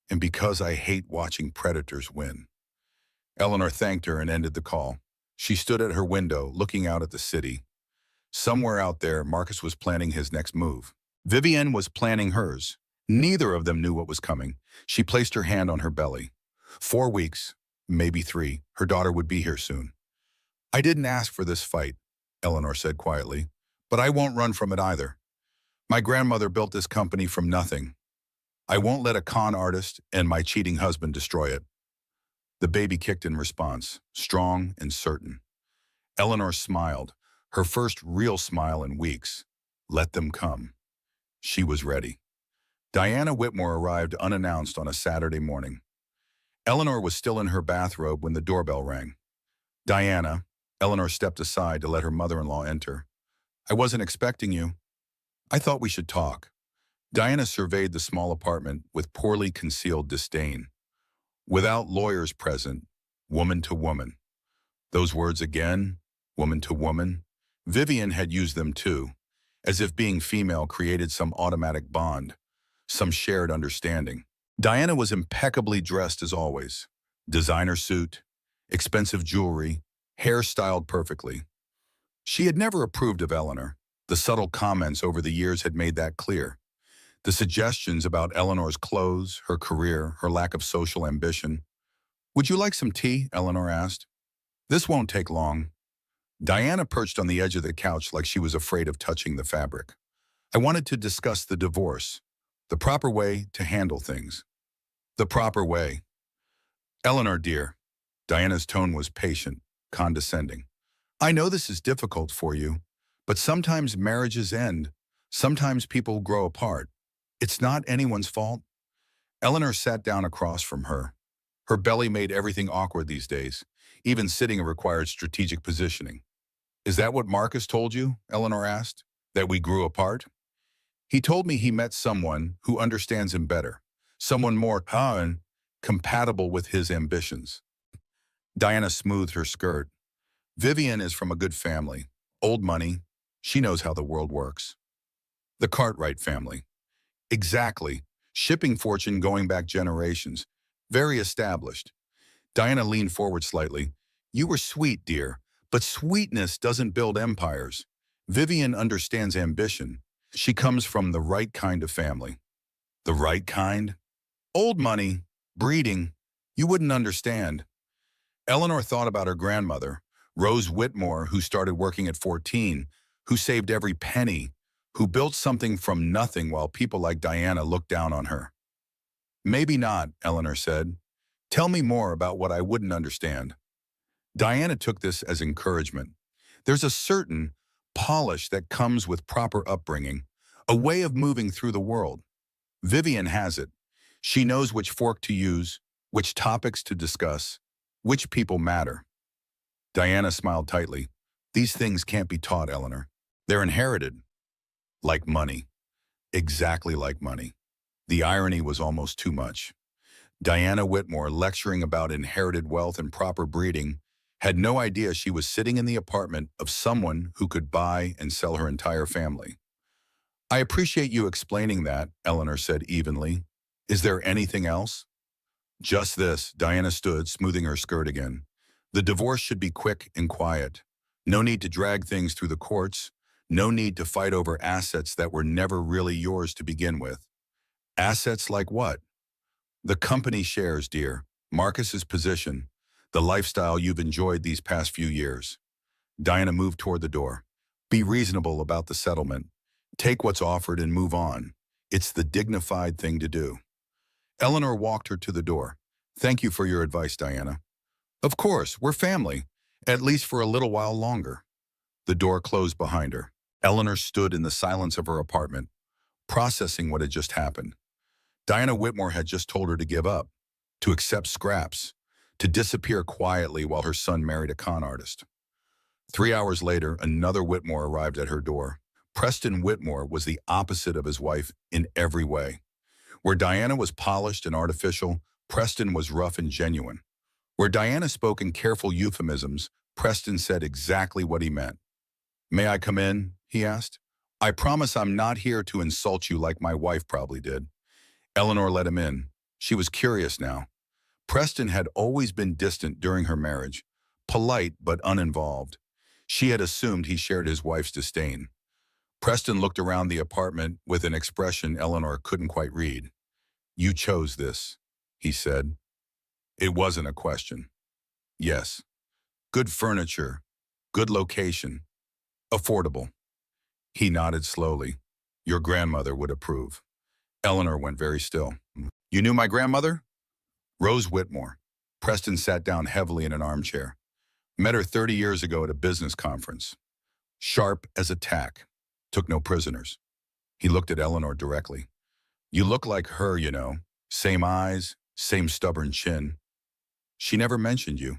"And because I hate watching predators win." Eleanor thanked her and ended the call. She stood at her window, looking out at the city. Somewhere out there, Marcus was planning his next move. Vivian was planning hers. Neither of them knew what was coming. She placed her hand on her belly. 4 weeks, maybe 3. Her daughter would be here soon. "I didn't ask for this fight," Eleanor said quietly, "but I won't run from it either. My grandmother built this company from nothing. I won't let a con artist and my cheating husband destroy it." The baby kicked in response, strong and certain. Eleanor smiled, her first real smile in weeks. Let them come. She was ready. Diana Whitmore arrived unannounced on a Saturday morning. Eleanor was still in her bathrobe when the doorbell rang. "Diana," Eleanor stepped aside to let her mother-in-law enter. "I wasn't expecting you. I thought we should talk." Diana surveyed the small apartment with poorly concealed disdain. Without lawyers present, woman to woman. Those words again, woman to woman. Vivian had used them too, as if being female created some automatic bond, some shared understanding. Diana was impeccably dressed as always. Designer suit, expensive jewelry, hair styled perfectly. She had never approved of Eleanor. The subtle comments over the years had made that clear. The suggestions about Eleanor's clothes, her career, her lack of social ambition. "Would you like some tea?" Eleanor asked. "This won't take long." Diana perched on the edge of the couch like she was afraid of touching the fabric. "I wanted to discuss the divorce, the proper way to handle things." "The proper way." "Eleanor, dear." Diana's tone was patient, condescending. "I know this is difficult for you, but sometimes marriages end. Sometimes people grow apart. It's not anyone's fault." Eleanor sat down across from her. Her belly made everything awkward these days. Even sitting required strategic positioning. "Is that what Marcus told you?" Eleanor asked. "That we grew apart?" "He told me he met someone who understands him better. Someone more compatible with his ambitions." Diana smoothed her skirt. "Vivian is from a good family. Old money. She knows how the world works." "The Cartwright family." "Exactly. Shipping fortune going back generations. Very established." Diana leaned forward slightly. "You were sweet, dear, but sweetness doesn't build empires. Vivian understands ambition. She comes from the right kind of family." "The right kind?" "Old money. Breeding? You wouldn't understand. Eleanor thought about her grandmother, Rose Whitmore, who started working at 14, who saved every penny, who built something from nothing while people like Diana looked down on her. Maybe not, Eleanor said. Tell me more about what I wouldn't understand. Diana took this as encouragement. There's a certain polish that comes with proper upbringing, a way of moving through the world. Vivian has it. She knows which fork to use, which topics to discuss, which people matter. Diana smiled tightly. These things can't be taught, Eleanor. They're inherited. Like money. Exactly like money. The irony was almost too much. Diana Whitmore, lecturing about inherited wealth and proper breeding, had no idea she was sitting in the apartment of someone who could buy and sell her entire family. I appreciate you explaining that, Eleanor said evenly. Is there anything else? Just this, Diana stood, smoothing her skirt again. The divorce should be quick and quiet. No need to drag things through the courts. No need to fight over assets that were never really yours to begin with. Assets like what? The company shares, dear. Marcus's position. The lifestyle you've enjoyed these past few years. Diana moved toward the door. Be reasonable about the settlement. Take what's offered and move on. It's the dignified thing to do. Eleanor walked her to the door. Thank you for your advice, Diana. Of course, we're family, at least for a little while longer. The door closed behind her. Eleanor stood in the silence of her apartment, processing what had just happened. Diana Whitmore had just told her to give up, to accept scraps, to disappear quietly while her son married a con artist. 3 hours later, another Whitmore arrived at her door. Preston Whitmore was the opposite of his wife in every way. Where Diana was polished and artificial, Preston was rough and genuine. Where Diana spoke in careful euphemisms, Preston said exactly what he meant. May I come in? He asked. I promise I'm not here to insult you like my wife probably did. Eleanor let him in. She was curious now. Preston had always been distant during her marriage, polite but uninvolved. She had assumed he shared his wife's disdain. Preston looked around the apartment with an expression Eleanor couldn't quite read. You chose this, he said. It wasn't a question. Yes. Good furniture, good location, affordable. He nodded slowly. Your grandmother would approve. Eleanor went very still. You knew my grandmother? Rose Whitmore. Preston sat down heavily in an armchair. Met her 30 years ago at a business conference. Sharp as a tack. Took no prisoners. He looked at Eleanor directly. You look like her, you know. Same eyes, same stubborn chin. She never mentioned you.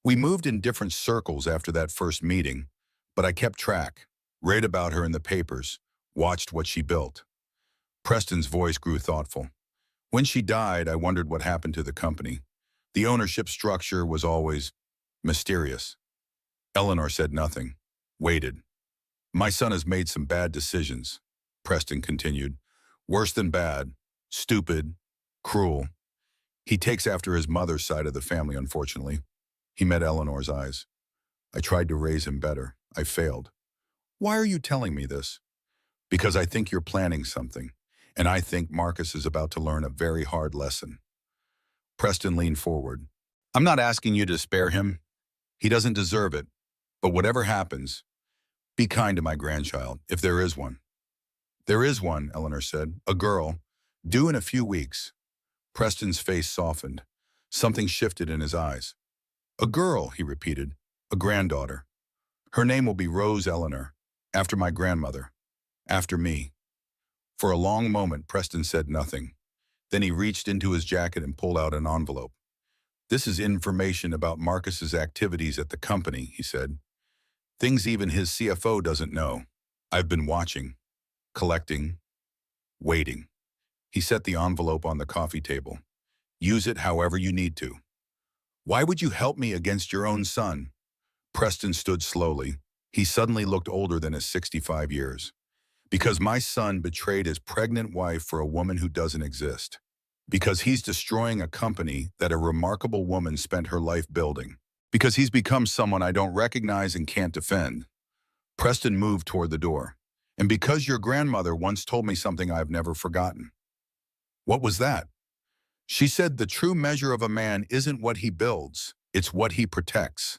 We moved in different circles after that first meeting, but I kept track, read about her in the papers, watched what she built. Preston's voice grew thoughtful. When she died, I wondered what happened to the company. The ownership structure was always mysterious. Eleanor said nothing, waited. My son has made some bad decisions, Preston continued. Worse than bad, stupid, cruel. He takes after his mother's side of the family, unfortunately. He met Eleanor's eyes. I tried to raise him better. I failed. Why are you telling me this? Because I think you're planning something, and I think Marcus is about to learn a very hard lesson. Preston leaned forward. I'm not asking you to spare him. He doesn't deserve it. But whatever happens, be kind to my grandchild, if there is one. There is one, Eleanor said. A girl, due in a few weeks. Preston's face softened. Something shifted in his eyes. A girl, he repeated. A granddaughter. Her name will be Rose Eleanor, after my grandmother, after me. For a long moment, Preston said nothing. Then he reached into his jacket and pulled out an envelope. This is information about Marcus's activities at the company, he said. Things even his CFO doesn't know. I've been watching, collecting, waiting. He set the envelope on the coffee table. Use it however you need to. Why would you help me against your own son? Preston stood slowly. He suddenly looked older than his 65 years. Because my son betrayed his pregnant wife for a woman who doesn't exist. Because he's destroying a company that a remarkable woman spent her life building. Because he's become someone I don't recognize and can't defend. Preston moved toward the door. And because your grandmother once told me something I've never forgotten. What was that? She said the true measure of a man isn't what he builds, it's what he protects.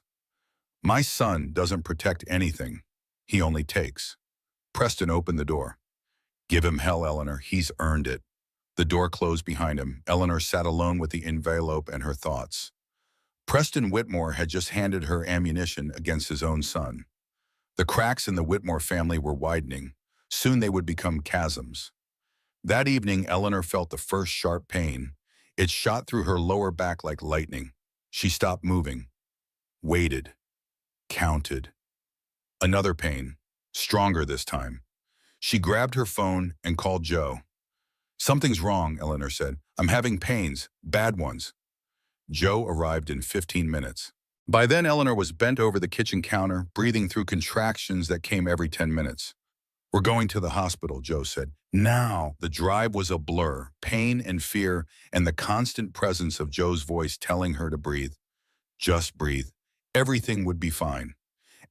My son doesn't protect anything. He only takes. Preston opened the door. Give him hell, Eleanor. He's earned it. The door closed behind him. Eleanor sat alone with the envelope and her thoughts. Preston Whitmore had just handed her ammunition against his own son. The cracks in the Whitmore family were widening. Soon they would become chasms. That evening, Eleanor felt the first sharp pain. It shot through her lower back like lightning. She stopped moving, waited, counted. Another pain, stronger this time. She grabbed her phone and called Joe. Something's wrong, Eleanor said. I'm having pains, bad ones. Joe arrived in 15 minutes. By then, Eleanor was bent over the kitchen counter, breathing through contractions that came every 10 minutes. We're going to the hospital, Joe said. Now, the drive was a blur, pain and fear, and the constant presence of Joe's voice telling her to breathe. Just breathe. Everything would be fine.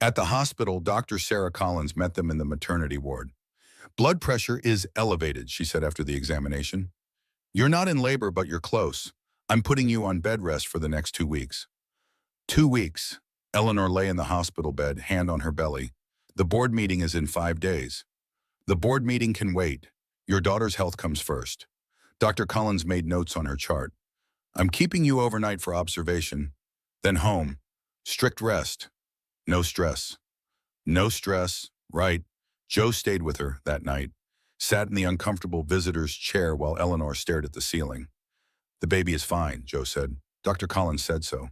At the hospital, Dr. Sarah Collins met them in the maternity ward. Blood pressure is elevated, she said after the examination. You're not in labor, but you're close. I'm putting you on bed rest for the next 2 weeks. 2 weeks. Eleanor lay in the hospital bed, hand on her belly. The board meeting is in 5 days. The board meeting can wait. Your daughter's health comes first. Dr. Collins made notes on her chart. I'm keeping you overnight for observation. Then home. Strict rest. No stress. No stress. Right. Joe stayed with her that night, sat in the uncomfortable visitor's chair while Eleanor stared at the ceiling. The baby is fine, Joe said. Dr. Collins said so.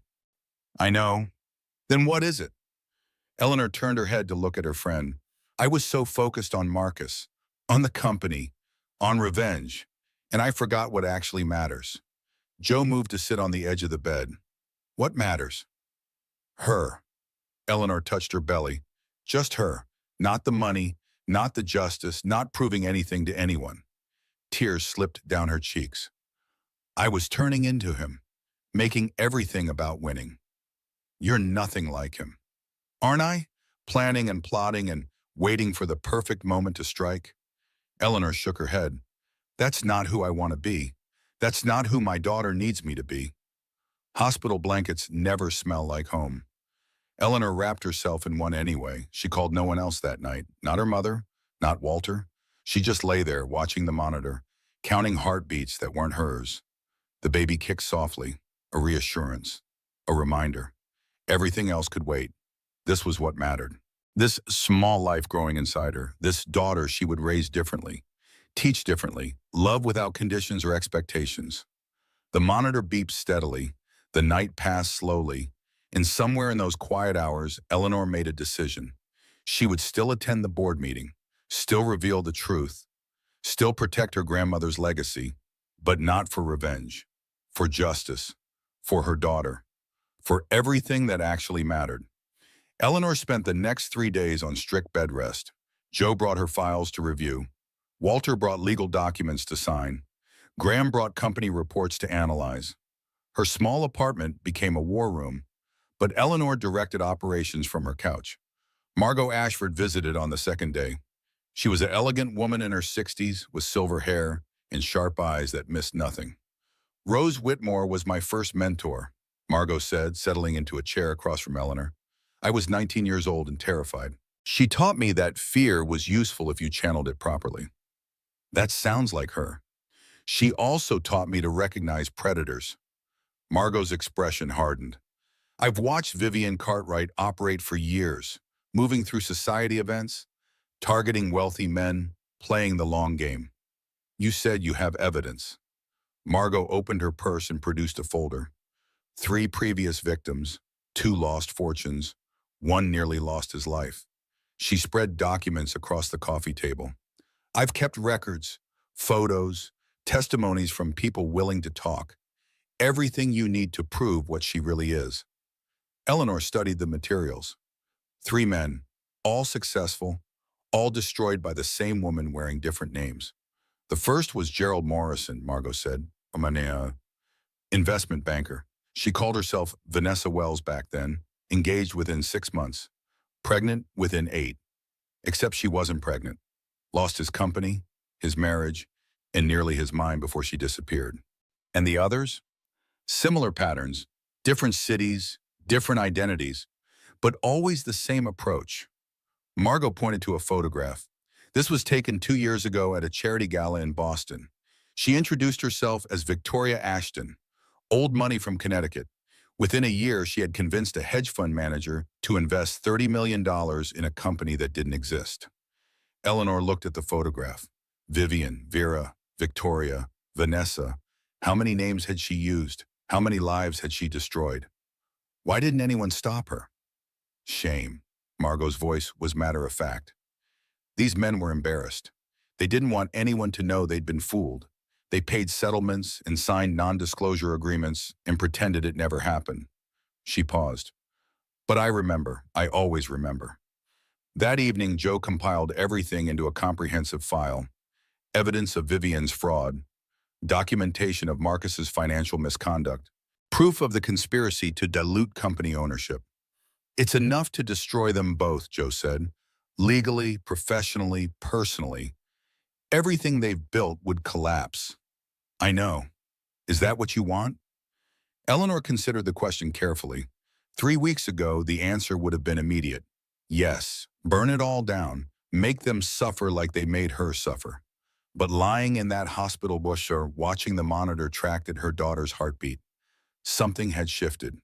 I know. Then what is it? Eleanor turned her head to look at her friend. I was so focused on Marcus, on the company, on revenge, and I forgot what actually matters. Joe moved to sit on the edge of the bed. What matters? Her. Eleanor touched her belly. Just her. Not the money, not the justice, not proving anything to anyone. Tears slipped down her cheeks. I was turning into him, making everything about winning. You're nothing like him. Aren't I? Planning and plotting and waiting for the perfect moment to strike. Eleanor shook her head. That's not who I want to be. That's not who my daughter needs me to be. Hospital blankets never smell like home. Eleanor wrapped herself in one anyway. She called no one else that night. Not her mother, not Walter. She just lay there, watching the monitor, counting heartbeats that weren't hers. The baby kicked softly, a reassurance, a reminder. Everything else could wait. This was what mattered. This small life growing inside her, this daughter she would raise differently, teach differently, love without conditions or expectations. The monitor beeped steadily. The night passed slowly. And somewhere in those quiet hours, Eleanor made a decision. She would still attend the board meeting, still reveal the truth, still protect her grandmother's legacy, but not for revenge, for justice, for her daughter, for everything that actually mattered. Eleanor spent the next 3 days on strict bed rest. Joe brought her files to review. Walter brought legal documents to sign. Graham brought company reports to analyze. Her small apartment became a war room, but Eleanor directed operations from her couch. Margot Ashford visited on the second day. She was an elegant woman in her 60s with silver hair and sharp eyes that missed nothing. Rose Whitmore was my first mentor, Margot said, settling into a chair across from Eleanor. I was 19 years old and terrified. She taught me that fear was useful if you channeled it properly. That sounds like her. She also taught me to recognize predators. Margot's expression hardened. I've watched Vivian Cartwright operate for years, moving through society events, targeting wealthy men, playing the long game. You said you have evidence. Margot opened her purse and produced a folder. 3 previous victims, 2 lost fortunes, 1 nearly lost his life. She spread documents across the coffee table. I've kept records, photos, testimonies from people willing to talk. Everything you need to prove what she really is. Eleanor studied the materials. 3 men, all successful, all destroyed by the same woman wearing different names. The first was Gerald Morrison, Margot said, a investment banker. She called herself Vanessa Wells back then, engaged within 6 months, pregnant within 8. Except she wasn't pregnant. Lost his company, his marriage, and nearly his mind before she disappeared. And the others? Similar patterns, different cities, different identities, but always the same approach. Margot pointed to a photograph. This was taken 2 years ago at a charity gala in Boston. She introduced herself as Victoria Ashton, old money from Connecticut. Within a year, she had convinced a hedge fund manager to invest $30 million in a company that didn't exist. Eleanor looked at the photograph. Vivian, Vera, Victoria, Vanessa. How many names had she used? How many lives had she destroyed? Why didn't anyone stop her? Shame. Margot's voice was matter of fact. These men were embarrassed. They didn't want anyone to know they'd been fooled. They paid settlements and signed non-disclosure agreements and pretended it never happened. She paused. But I remember. I always remember. That evening, Joe compiled everything into a comprehensive file. Evidence of Vivian's fraud, documentation of Marcus's financial misconduct, proof of the conspiracy to dilute company ownership. It's enough to destroy them both, Joe said. Legally, professionally, personally. Everything they've built would collapse. I know. Is that what you want? Eleanor considered the question carefully. 3 weeks ago, the answer would have been immediate. Yes, burn it all down, make them suffer like they made her suffer. But lying in that hospital bush or watching the monitor tracked at her daughter's heartbeat, something had shifted.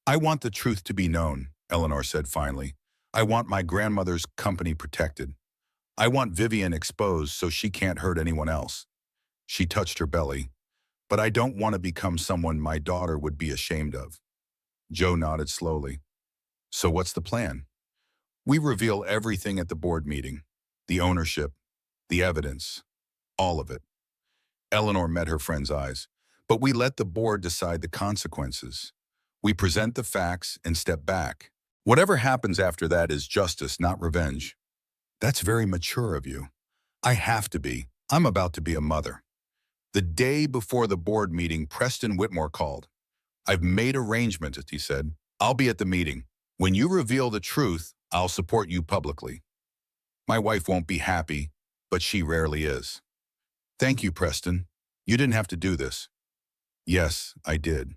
I want the truth to be known, Eleanor said finally. I want my grandmother's company protected. I want Vivian exposed so she can't hurt anyone else. She touched her belly. But I don't want to become someone my daughter would be ashamed of. Joe nodded slowly. So what's the plan? We reveal everything at the board meeting. The ownership, the evidence, all of it. Eleanor met her friend's eyes. But we let the board decide the consequences. We present the facts and step back. Whatever happens after that is justice, not revenge. That's very mature of you. I have to be. I'm about to be a mother. The day before the board meeting, Preston Whitmore called. I've made arrangements, he said. I'll be at the meeting. When you reveal the truth, I'll support you publicly. My wife won't be happy, but she rarely is. Thank you, Preston. You didn't have to do this. Yes, I did.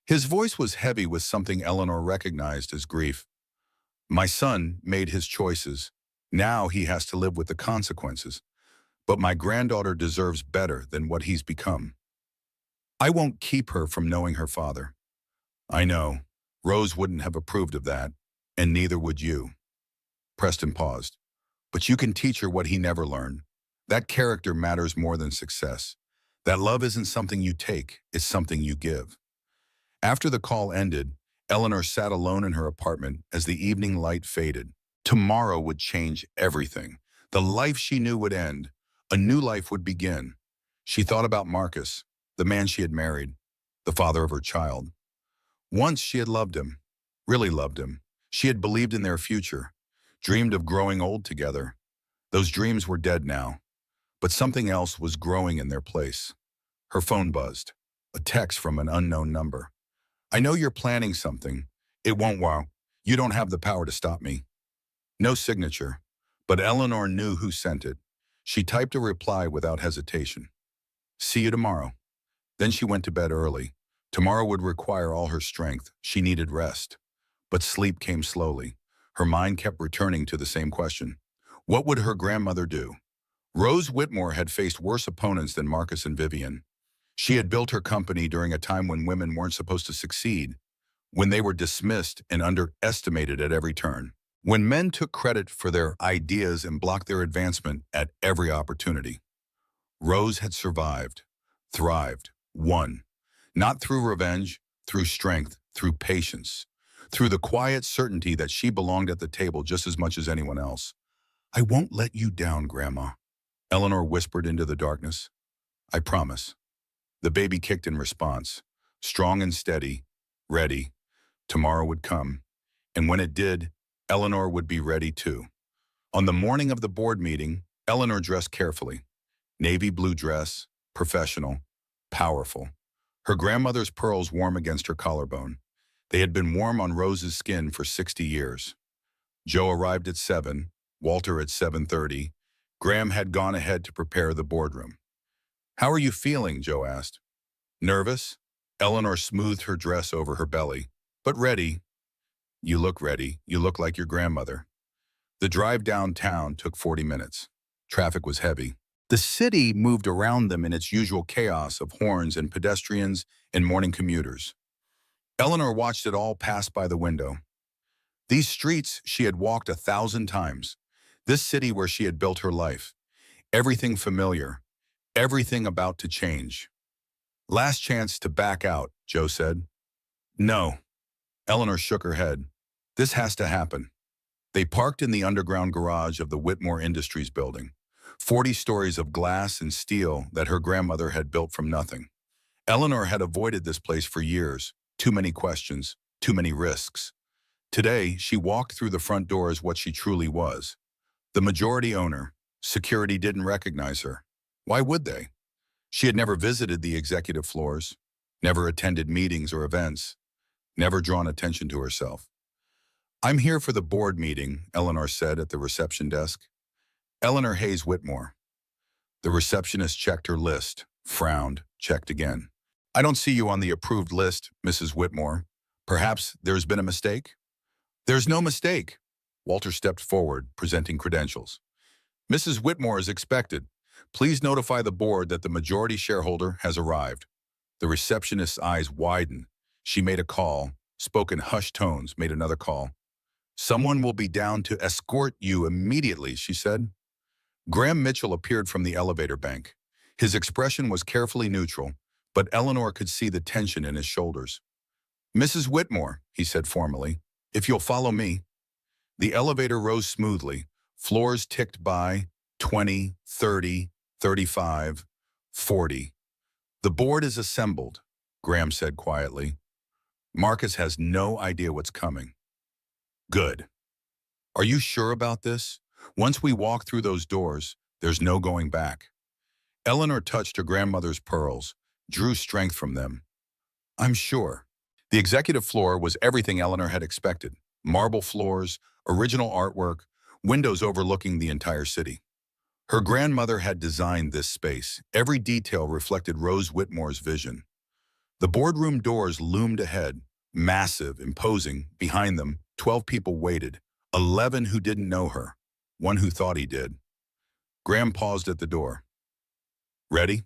His voice was heavy with something Eleanor recognized as grief. My son made his choices. Now he has to live with the consequences. But my granddaughter deserves better than what he's become. I won't keep her from knowing her father. I know. Rose wouldn't have approved of that, and neither would you. Preston paused. But you can teach her what he never learned. That character matters more than success. That love isn't something you take, it's something you give. After the call ended, Eleanor sat alone in her apartment as the evening light faded. Tomorrow would change everything. The life she knew would end. A new life would begin. She thought about Marcus, the man she had married, the father of her child. Once she had loved him, really loved him. She had believed in their future, dreamed of growing old together. Those dreams were dead now, but something else was growing in their place. Her phone buzzed, a text from an unknown number. I know you're planning something. It won't wow. You don't have the power to stop me. No signature, but Eleanor knew who sent it. She typed a reply without hesitation. See you tomorrow. Then she went to bed early. Tomorrow would require all her strength. She needed rest. But sleep came slowly. Her mind kept returning to the same question. What would her grandmother do? Rose Whitmore had faced worse opponents than Marcus and Vivian. She had built her company during a time when women weren't supposed to succeed, when they were dismissed and underestimated at every turn, when men took credit for their ideas and blocked their advancement at every opportunity. Rose had survived, thrived, won, not through revenge, through strength, through patience, through the quiet certainty that she belonged at the table just as much as anyone else. I won't let you down, Grandma, Eleanor whispered into the darkness. I promise. The baby kicked in response, strong and steady, ready. Tomorrow would come, and when it did, Eleanor would be ready too. On the morning of the board meeting, Eleanor dressed carefully. Navy blue dress, professional, powerful. Her grandmother's pearls warm against her collarbone. They had been warm on Rose's skin for 60 years. Joe arrived at 7, Walter at 7:30. Graham had gone ahead to prepare the boardroom. How are you feeling? Joe asked. Nervous? Eleanor smoothed her dress over her belly. But ready. You look ready. You look like your grandmother. The drive downtown took 40 minutes. Traffic was heavy. The city moved around them in its usual chaos of horns and pedestrians and morning commuters. Eleanor watched it all pass by the window. These streets she had walked 1,000 times. This city where she had built her life. Everything familiar. Everything about to change. Last chance to back out, Joe said. No. Eleanor shook her head. This has to happen. They parked in the underground garage of the Whitmore Industries building. 40 stories of glass and steel that her grandmother had built from nothing. Eleanor had avoided this place for years. Too many questions, too many risks. Today, she walked through the front door as what she truly was. The majority owner. Security didn't recognize her. Why would they? She had never visited the executive floors, never attended meetings or events, never drawn attention to herself. I'm here for the board meeting, Eleanor said at the reception desk. Eleanor Hayes Whitmore. The receptionist checked her list, frowned, checked again. I don't see you on the approved list, Mrs. Whitmore. Perhaps there's been a mistake? There's no mistake. Walter stepped forward, presenting credentials. Mrs. Whitmore is expected. Please notify the board that the majority shareholder has arrived. The receptionist's eyes widened. She made a call, spoke in hushed tones, made another call. Someone will be down to escort you immediately, she said. Graham Mitchell appeared from the elevator bank. His expression was carefully neutral, but Eleanor could see the tension in his shoulders. Mrs. Whitmore, he said formally, if you'll follow me. The elevator rose smoothly. Floors ticked by, 20, 30, 35, 40. The board is assembled, Graham said quietly. Marcus has no idea what's coming. Good. Are you sure about this? Once we walk through those doors, there's no going back. Eleanor touched her grandmother's pearls, drew strength from them. I'm sure. The executive floor was everything Eleanor had expected. Marble floors, original artwork, windows overlooking the entire city. Her grandmother had designed this space. Every detail reflected Rose Whitmore's vision. The boardroom doors loomed ahead, massive, imposing. Behind them, 12 people waited, 11 who didn't know her, one who thought he did. Graham paused at the door. Ready?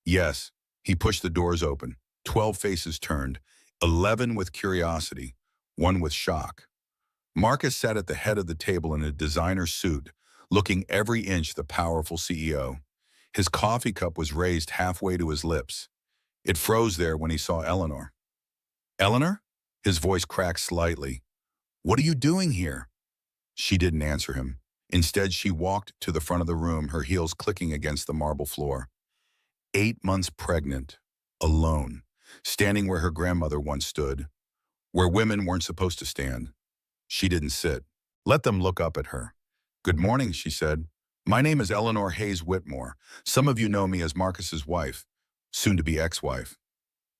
Yes. He pushed the doors open. 12 faces turned, 11 with curiosity, one with shock. Marcus sat at the head of the table in a designer suit, looking every inch the powerful CEO. His coffee cup was raised halfway to his lips. It froze there when he saw Eleanor. Eleanor? His voice cracked slightly. What are you doing here? She didn't answer him. Instead, she walked to the front of the room, her heels clicking against the marble floor. 8 months pregnant, alone, standing where her grandmother once stood, where women weren't supposed to stand. She didn't sit. Let them look up at her. Good morning, she said. My name is Eleanor Hayes Whitmore. Some of you know me as Marcus's wife, soon-to-be ex-wife.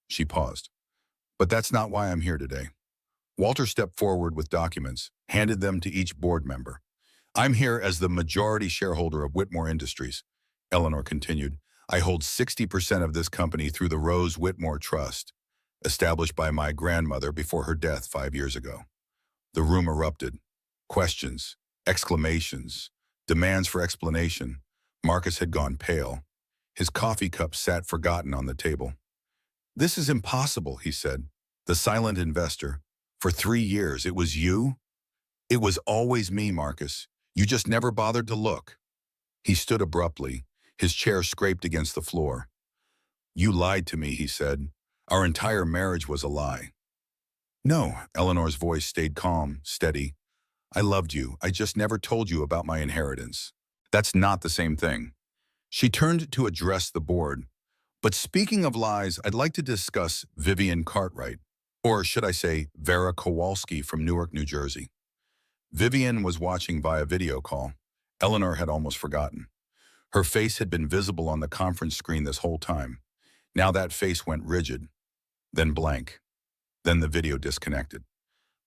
She paused. But that's not why I'm here today. Walter stepped forward with documents, handed them to each board member. I'm here as the majority shareholder of Whitmore Industries, Eleanor continued. I hold 60% of this company through the Rose Whitmore Trust, established by my grandmother before her death 5 years ago. The room erupted. Questions, exclamations, demands for explanation. Marcus had gone pale. His coffee cup sat forgotten on the table. This is impossible, he said. The silent investor. For 3 years, it was you? It was always me, Marcus. You just never bothered to look. He stood abruptly. His chair scraped against the floor. You lied to me, he said. Our entire marriage was a lie. No, Eleanor's voice stayed calm, steady. I loved you. I just never told you about my inheritance. That's not the same thing. She turned to address the board. But speaking of lies, I'd like to discuss Vivian Cartwright, or should I say Vera Kowalski from Newark, New Jersey. Vivian was watching via video call. Eleanor had almost forgotten. Her face had been visible on the conference screen this whole time. Now that face went rigid, then blank. Then the video disconnected.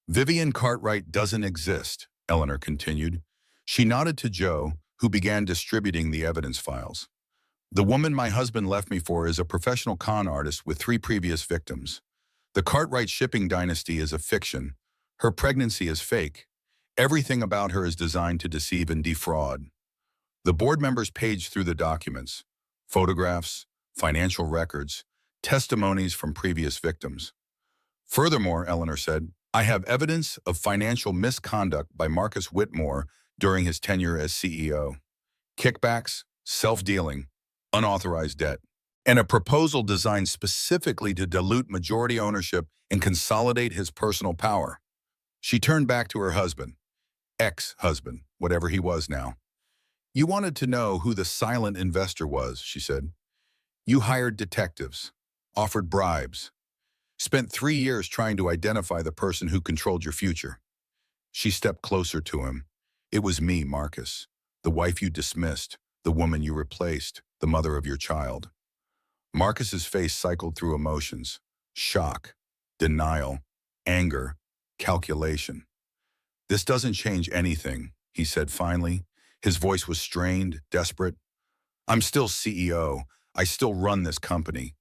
Vivian Cartwright doesn't exist, Eleanor continued. She nodded to Joe, who began distributing the evidence files. The woman my husband left me for is a professional con artist with 3 previous victims. The Cartwright shipping dynasty is a fiction. Her pregnancy is fake. Everything about her is designed to deceive and defraud. The board members paged through the documents, photographs, financial records, testimonies from previous victims. Furthermore, Eleanor said, I have evidence of financial misconduct by Marcus Whitmore during his tenure as CEO. Kickbacks, self-dealing, unauthorized debt, and a proposal designed specifically to dilute majority ownership and consolidate his personal power. She turned back to her husband, ex-husband, whatever he was now. You wanted to know who the silent investor was, she said. You hired detectives, offered bribes, spent 3 years trying to identify the person who controlled your future. She stepped closer to him. It was me, Marcus, the wife you dismissed, the woman you replaced, the mother of your child. Marcus's face cycled through emotions: shock, denial, anger, calculation. This doesn't change anything, he said finally. His voice was strained, desperate. I'm still CEO. I still run this company.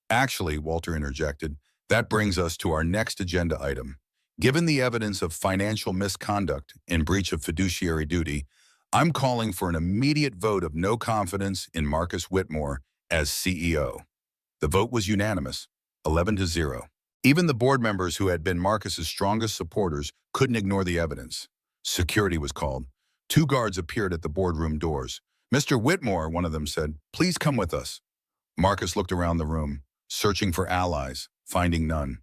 Actually, Walter interjected, that brings us to our next agenda item. Given the evidence of financial misconduct and breach of fiduciary duty, I'm calling for an immediate vote of no confidence in Marcus Whitmore as CEO. The vote was unanimous, 11-0. Even the board members who had been Marcus's strongest supporters couldn't ignore the evidence. Security was called. 2 guards appeared at the boardroom doors. Mr. Whitmore, one of them said, please come with us. Marcus looked around the room, searching for allies, finding none.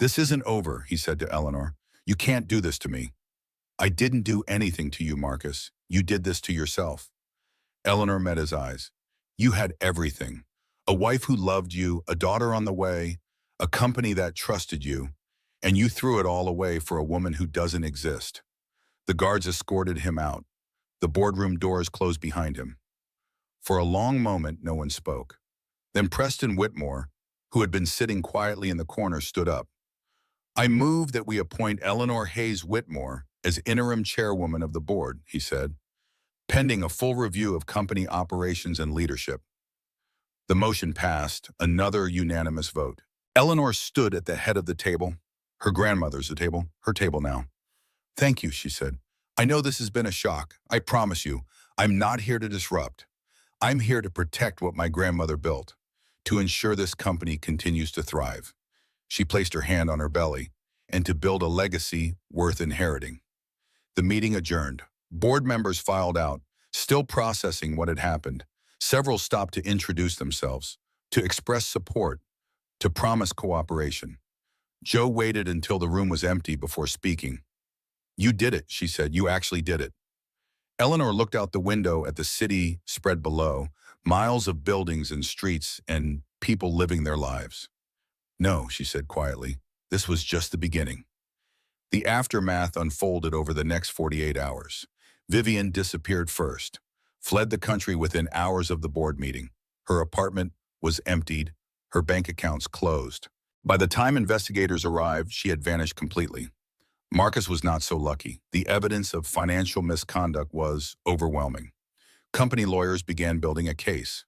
This isn't over, he said to Eleanor. You can't do this to me. I didn't do anything to you, Marcus. You did this to yourself. Eleanor met his eyes. You had everything. A wife who loved you, a daughter on the way, a company that trusted you, and you threw it all away for a woman who doesn't exist. The guards escorted him out. The boardroom doors closed behind him. For a long moment, no one spoke. Then Preston Whitmore, who had been sitting quietly in the corner, stood up. I move that we appoint Eleanor Hayes Whitmore as interim chairwoman of the board, he said, pending a full review of company operations and leadership. The motion passed, another unanimous vote. Eleanor stood at the head of the table. Her grandmother's the table, her table now. Thank you, she said. I know this has been a shock. I promise you, I'm not here to disrupt. I'm here to protect what my grandmother built, to ensure this company continues to thrive. She placed her hand on her belly, and to build a legacy worth inheriting. The meeting adjourned. Board members filed out, still processing what had happened. Several stopped to introduce themselves, to express support, to promise cooperation. Jo waited until the room was empty before speaking. You did it, she said. You actually did it. Eleanor looked out the window at the city spread below, miles of buildings and streets and people living their lives. No, she said quietly. This was just the beginning. The aftermath unfolded over the next 48 hours. Vivian disappeared first, fled the country within hours of the board meeting. Her apartment was emptied, her bank accounts closed. By the time investigators arrived, she had vanished completely. Marcus was not so lucky. The evidence of financial misconduct was overwhelming. Company lawyers began building a case.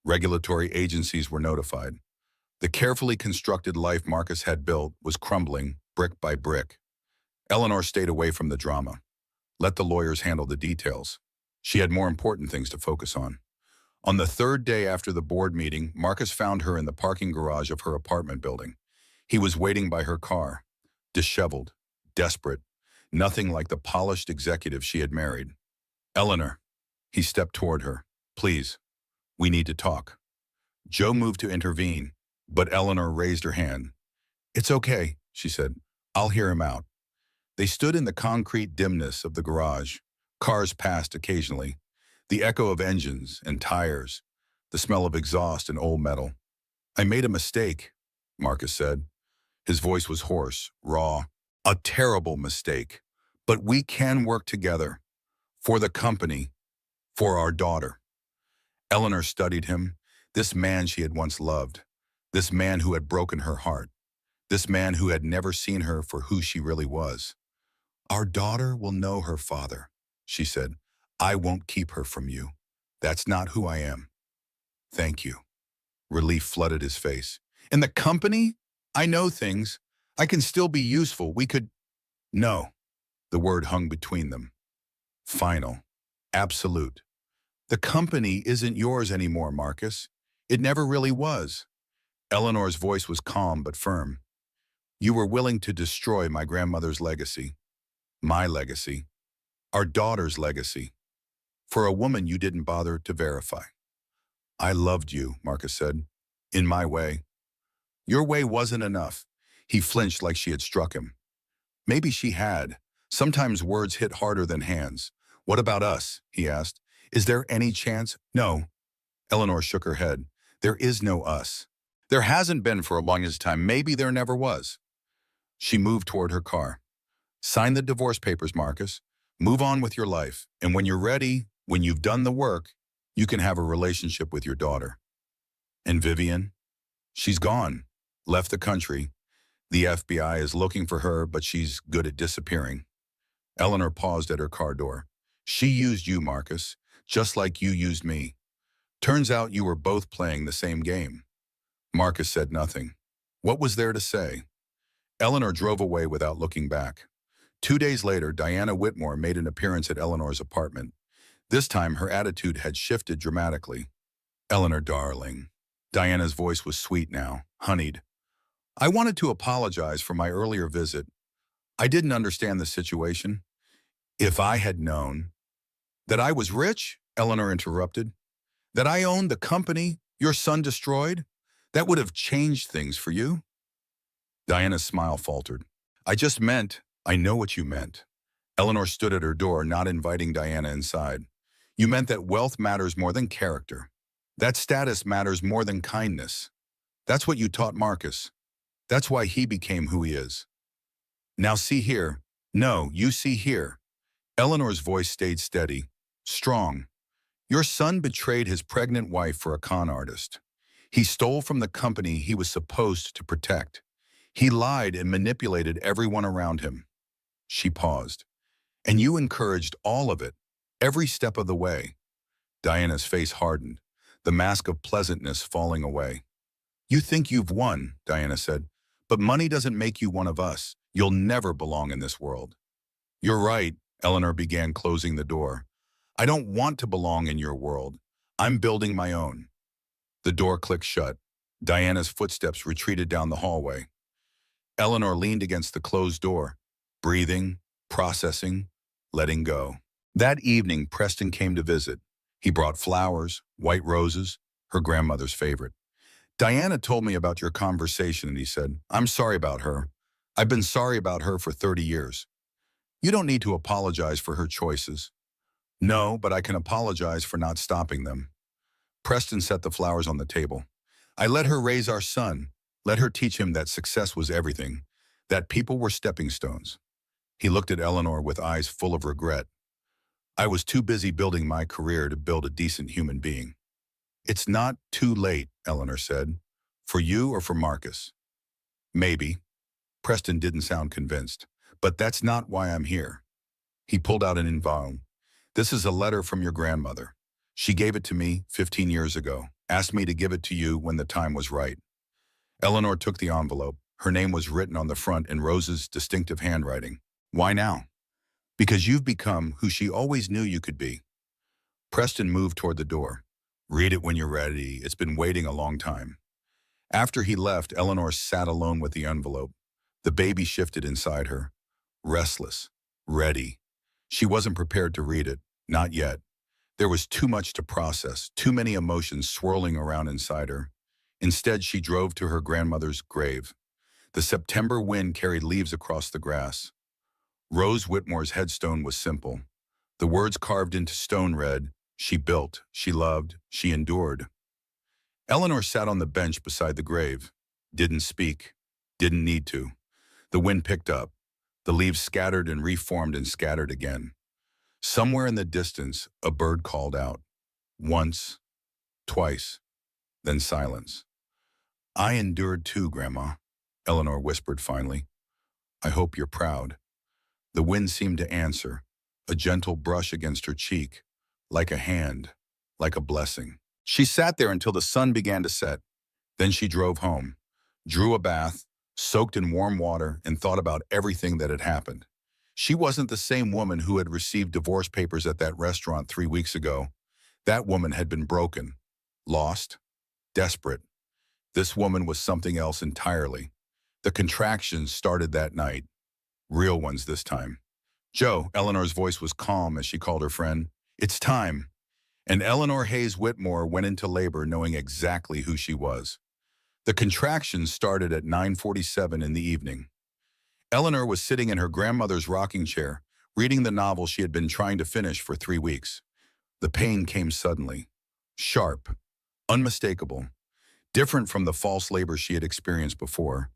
Regulatory agencies were notified. The carefully constructed life Marcus had built was crumbling brick by brick. Eleanor stayed away from the drama. Let the lawyers handle the details. She had more important things to focus on. On the 3rd day after the board meeting, Marcus found her in the parking garage of her apartment building. He was waiting by her car, disheveled, desperate, nothing like the polished executive she had married. Eleanor, he stepped toward her. Please, we need to talk. Jo moved to intervene, but Eleanor raised her hand. It's okay, she said. I'll hear him out. They stood in the concrete dimness of the garage. Cars passed occasionally. The echo of engines and tires, the smell of exhaust and old metal. I made a mistake, Marcus said. His voice was hoarse, raw. A terrible mistake. But we can work together. For the company. For our daughter. Eleanor studied him. This man she had once loved. This man who had broken her heart. This man who had never seen her for who she really was. Our daughter will know her father, she said. I won't keep her from you. That's not who I am. Thank you. Relief flooded his face. In the company? I know things. I can still be useful. We could... No. The word hung between them. Final. Absolute. The company isn't yours anymore, Marcus. It never really was. Eleanor's voice was calm but firm. You were willing to destroy my grandmother's legacy. My legacy. Our daughter's legacy. For a woman you didn't bother to verify. I loved you, Marcus said. In my way. Your way wasn't enough. He flinched like she had struck him. Maybe she had. Sometimes words hit harder than hands. What about us? He asked. Is there any chance? No. Eleanor shook her head. There is no us. There hasn't been for a longest time. Maybe there never was. She moved toward her car. Sign the divorce papers, Marcus. Move on with your life. And when you're ready, when you've done the work, you can have a relationship with your daughter. And Vivian? She's gone. Left the country. The FBI is looking for her, but she's good at disappearing. Eleanor paused at her car door. She used you, Marcus, just like you used me. Turns out you were both playing the same game. Marcus said nothing. What was there to say? Eleanor drove away without looking back. 2 days later, Diana Whitmore made an appearance at Eleanor's apartment. This time, her attitude had shifted dramatically. Eleanor, darling. Diana's voice was sweet now, honeyed. I wanted to apologize for my earlier visit. I didn't understand the situation. If I had known that I was rich, Eleanor interrupted, that I owned the company your son destroyed, that would have changed things for you. Diana's smile faltered. I just meant, I know what you meant. Eleanor stood at her door, not inviting Diana inside. You meant that wealth matters more than character. That status matters more than kindness. That's what you taught Marcus. That's why he became who he is. Now see here. No, you see here. Eleanor's voice stayed steady, strong. Your son betrayed his pregnant wife for a con artist. He stole from the company he was supposed to protect. He lied and manipulated everyone around him. She paused. And you encouraged all of it, every step of the way. Diana's face hardened, the mask of pleasantness falling away. You think you've won, Diana said, but money doesn't make you one of us. You'll never belong in this world. You're right, Eleanor began, closing the door. I don't want to belong in your world. I'm building my own. The door clicked shut. Diana's footsteps retreated down the hallway. Eleanor leaned against the closed door, breathing, processing, letting go. That evening, Preston came to visit. He brought flowers, white roses, her grandmother's favorite. Diana told me about your conversation, and he said, I'm sorry about her. I've been sorry about her for 30 years. You don't need to apologize for her choices. No, but I can apologize for not stopping them. Preston set the flowers on the table. I let her raise our son, let her teach him that success was everything, that people were stepping stones. He looked at Eleanor with eyes full of regret. I was too busy building my career to build a decent human being. It's not too late, Eleanor said. For you or for Marcus? Maybe. Preston didn't sound convinced. But that's not why I'm here. He pulled out an envelope. This is a letter from your grandmother. She gave it to me 15 years ago, asked me to give it to you when the time was right. Eleanor took the envelope. Her name was written on the front in Rose's distinctive handwriting. Why now? Because you've become who she always knew you could be. Preston moved toward the door. Read it when you're ready. It's been waiting a long time. After he left, Eleanor sat alone with the envelope. The baby shifted inside her. Restless. Ready. She wasn't prepared to read it. Not yet. There was too much to process, too many emotions swirling around inside her. Instead, she drove to her grandmother's grave. The September wind carried leaves across the grass. Rose Whitmore's headstone was simple. The words carved into stone read, she built, she loved, she endured. Eleanor sat on the bench beside the grave. Didn't speak. Didn't need to. The wind picked up. The leaves scattered and reformed and scattered again. Somewhere in the distance, a bird called out. Once, twice, then silence. I endured too, Grandma, Eleanor whispered finally. I hope you're proud. The wind seemed to answer, a gentle brush against her cheek, like a hand, like a blessing. She sat there until the sun began to set. Then she drove home, drew a bath, soaked in warm water, and thought about everything that had happened. She wasn't the same woman who had received divorce papers at that restaurant 3 weeks ago. That woman had been broken, lost, desperate. This woman was something else entirely. The contractions started that night. Real ones this time. "Joe," Eleanor's voice was calm as she called her friend. "It's time." And Eleanor Hayes Whitmore went into labor knowing exactly who she was. The contractions started at 9:47 in the evening. Eleanor was sitting in her grandmother's rocking chair, reading the novel she had been trying to finish for 3 weeks. The pain came suddenly, sharp, unmistakable, different from the false labor she had experienced before.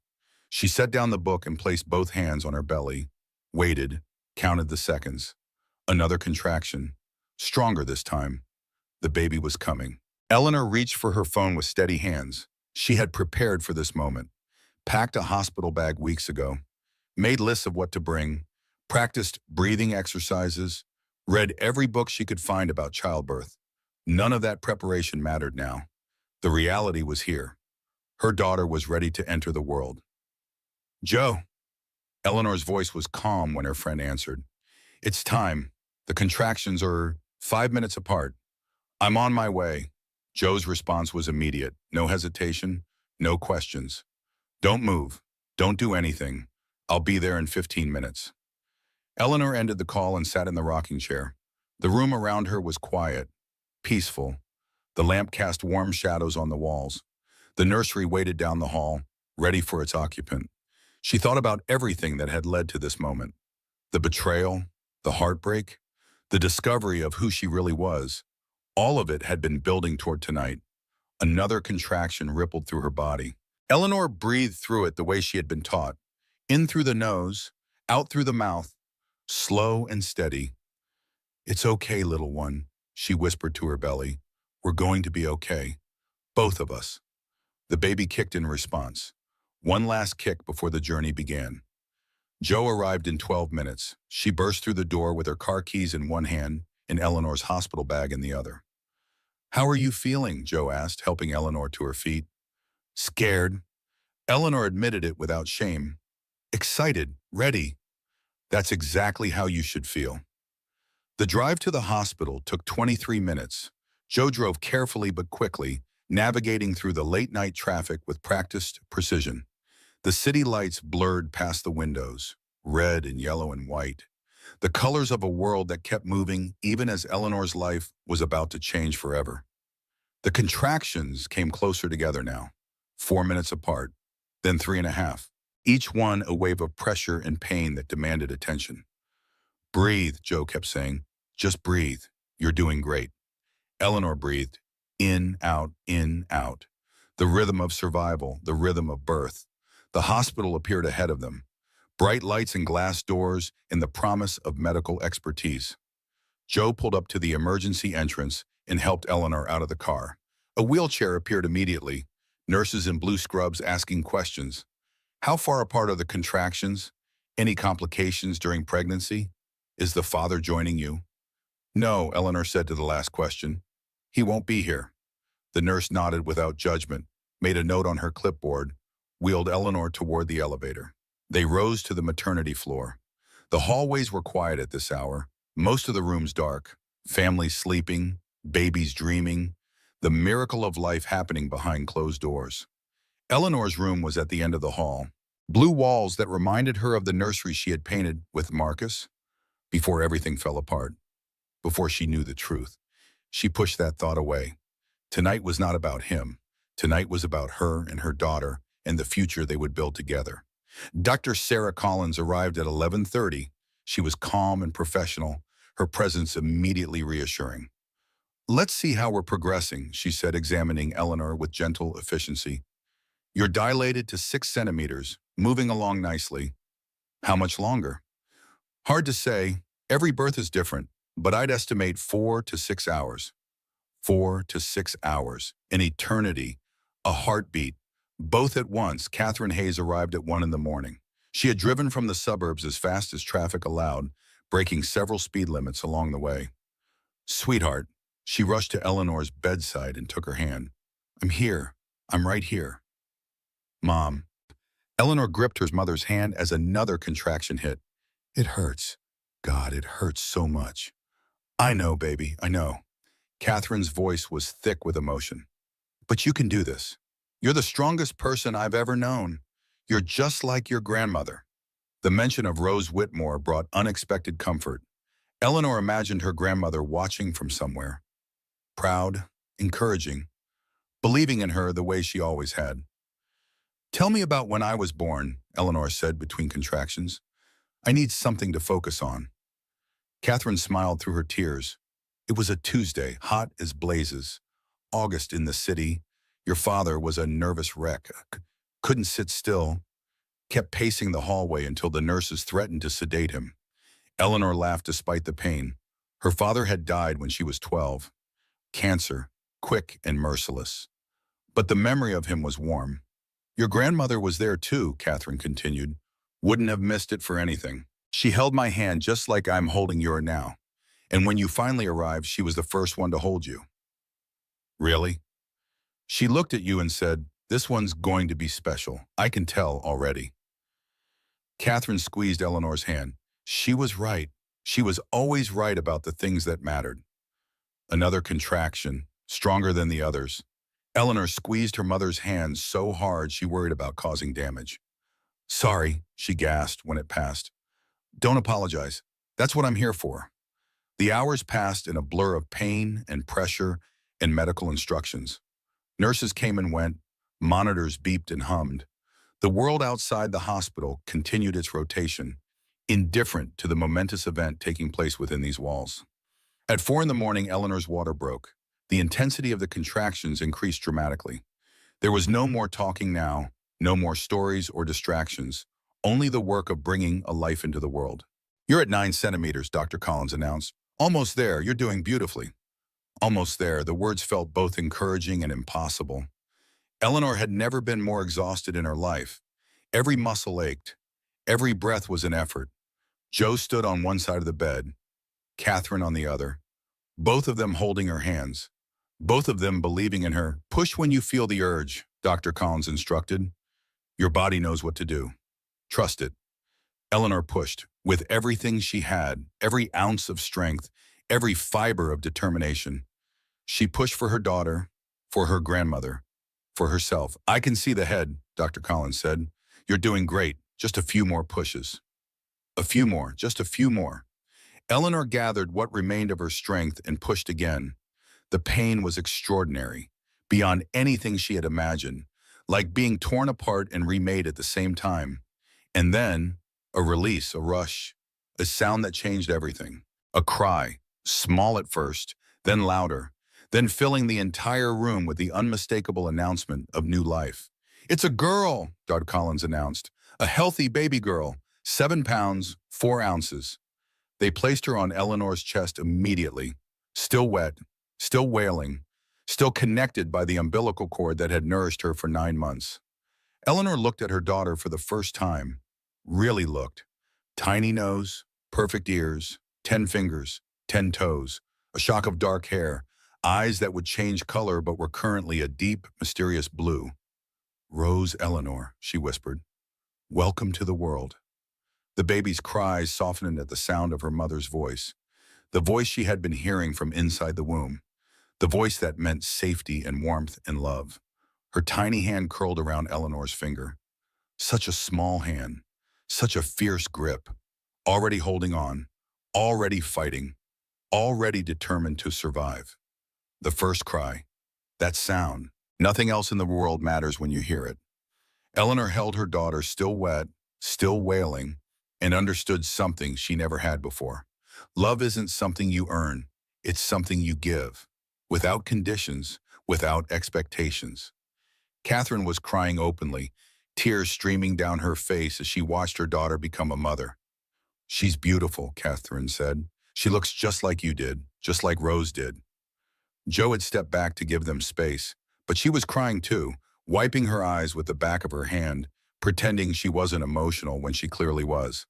She set down the book and placed both hands on her belly, waited, counted the seconds. Another contraction, stronger this time. The baby was coming. Eleanor reached for her phone with steady hands. She had prepared for this moment, packed a hospital bag weeks ago, made lists of what to bring, practiced breathing exercises, read every book she could find about childbirth. None of that preparation mattered now. The reality was here. Her daughter was ready to enter the world. "Joe." Eleanor's voice was calm when her friend answered. "It's time. The contractions are 5 minutes apart. I'm on my way." Joe's response was immediate. No hesitation, no questions. "Don't move. Don't do anything. I'll be there in 15 minutes. Eleanor ended the call and sat in the rocking chair. The room around her was quiet, peaceful. The lamp cast warm shadows on the walls. The nursery waited down the hall, ready for its occupant. She thought about everything that had led to this moment. The betrayal, the heartbreak, the discovery of who she really was. All of it had been building toward tonight. Another contraction rippled through her body. Eleanor breathed through it the way she had been taught. In through the nose, out through the mouth, slow and steady. "It's okay, little one," she whispered to her belly. "We're going to be okay. Both of us." The baby kicked in response. One last kick before the journey began. Joe arrived in 12 minutes. She burst through the door with her car keys in one hand and Eleanor's hospital bag in the other. "How are you feeling?" Joe asked, helping Eleanor to her feet. "Scared." Eleanor admitted it without shame. "Excited, ready." "That's exactly how you should feel." The drive to the hospital took 23 minutes. Joe drove carefully but quickly, navigating through the late-night traffic with practiced precision. The city lights blurred past the windows, red and yellow and white. The colors of a world that kept moving even as Eleanor's life was about to change forever. The contractions came closer together now, 4 minutes apart, then 3.5. Each one a wave of pressure and pain that demanded attention. "Breathe," Joe kept saying. "Just breathe. You're doing great." Eleanor breathed. In, out, in, out. The rhythm of survival, the rhythm of birth. The hospital appeared ahead of them. Bright lights and glass doors and the promise of medical expertise. Joe pulled up to the emergency entrance and helped Eleanor out of the car. A wheelchair appeared immediately, nurses in blue scrubs asking questions. "How far apart are the contractions? Any complications during pregnancy? Is the father joining you?" "No," Eleanor said to the last question. "He won't be here." The nurse nodded without judgment, made a note on her clipboard, wheeled Eleanor toward the elevator. They rose to the maternity floor. The hallways were quiet at this hour, most of the rooms dark, families sleeping, babies dreaming, the miracle of life happening behind closed doors. Eleanor's room was at the end of the hall. Blue walls that reminded her of the nursery she had painted with Marcus before everything fell apart, before she knew the truth. She pushed that thought away. Tonight was not about him. Tonight was about her and her daughter and the future they would build together. Dr. Sarah Collins arrived at 11:30. She was calm and professional, her presence immediately reassuring. "Let's see how we're progressing," she said, examining Eleanor with gentle efficiency. "You're dilated to 6 centimeters, moving along nicely." "How much longer?" "Hard to say. Every birth is different, but I'd estimate 4 to 6 hours. 4 to 6 hours. An eternity. A heartbeat. Both at once, Catherine Hayes arrived at 1 in the morning. She had driven from the suburbs as fast as traffic allowed, breaking several speed limits along the way. "Sweetheart," She rushed to Eleanor's bedside and took her hand. I'm here. I'm right here. Mom. Eleanor gripped her mother's hand as another contraction hit. It hurts. God, it hurts so much. I know, baby, I know. Catherine's voice was thick with emotion. But you can do this. You're the strongest person I've ever known. You're just like your grandmother. The mention of Rose Whitmore brought unexpected comfort. Eleanor imagined her grandmother watching from somewhere. Proud, encouraging, believing in her the way she always had. Tell me about when I was born, Eleanor said between contractions. I need something to focus on. Catherine smiled through her tears. It was a Tuesday, hot as blazes. August in the city. Your father was a nervous wreck. Couldn't sit still. Kept pacing the hallway until the nurses threatened to sedate him. Eleanor laughed despite the pain. Her father had died when she was 12. Cancer, quick and merciless. But the memory of him was warm. Your grandmother was there too, Catherine continued. Wouldn't have missed it for anything. She held my hand just like I'm holding yours now. And when you finally arrived, she was the first one to hold you. Really? She looked at you and said, this one's going to be special. I can tell already. Catherine squeezed Eleanor's hand. She was right. She was always right about the things that mattered. Another contraction, stronger than the others. Eleanor squeezed her mother's hand so hard she worried about causing damage. Sorry, she gasped when it passed. Don't apologize. That's what I'm here for. The hours passed in a blur of pain and pressure and medical instructions. Nurses came and went, monitors beeped and hummed. The world outside the hospital continued its rotation, indifferent to the momentous event taking place within these walls. At 4 in the morning, Eleanor's water broke. The intensity of the contractions increased dramatically. There was no more talking now, no more stories or distractions, only the work of bringing a life into the world. You're at 9 centimeters, Dr. Collins announced. Almost there, you're doing beautifully. Almost there, the words felt both encouraging and impossible. Eleanor had never been more exhausted in her life. Every muscle ached. Every breath was an effort. Joe stood on one side of the bed, Catherine on the other, both of them holding her hands, both of them believing in her. Push when you feel the urge, Dr. Collins instructed. Your body knows what to do. Trust it. Eleanor pushed, with everything she had, every ounce of strength, every fiber of determination. She pushed for her daughter, for her grandmother, for herself. I can see the head, Dr. Collins said. You're doing great. Just a few more pushes. A few more, just a few more. Eleanor gathered what remained of her strength and pushed again. The pain was extraordinary, beyond anything she had imagined, like being torn apart and remade at the same time. And then, a release, a rush, a sound that changed everything. A cry, small at first, then louder, then filling the entire room with the unmistakable announcement of new life. It's a girl, Dr. Collins announced. A healthy baby girl, 7 pounds, 4 ounces. They placed her on Eleanor's chest immediately, still wet, still wailing, still connected by the umbilical cord that had nourished her for 9 months. Eleanor looked at her daughter for the first time, really looked. Tiny nose, perfect ears, 10 fingers, 10 toes, a shock of dark hair, eyes that would change color but were currently a deep, mysterious blue. Rose Eleanor, she whispered. Welcome to the world. The baby's cries softened at the sound of her mother's voice, the voice she had been hearing from inside the womb, the voice that meant safety and warmth and love. Her tiny hand curled around Eleanor's finger. Such a small hand, such a fierce grip, already holding on, already fighting, already determined to survive. The first cry, that sound, nothing else in the world matters when you hear it. Eleanor held her daughter, still wet, still wailing, and understood something she never had before. Love isn't something you earn, it's something you give, without conditions, without expectations. Catherine was crying openly, tears streaming down her face as she watched her daughter become a mother. She's beautiful, Catherine said. She looks just like you did, just like Rose did. Joe had stepped back to give them space, but she was crying too, wiping her eyes with the back of her hand, pretending she wasn't emotional when she clearly was.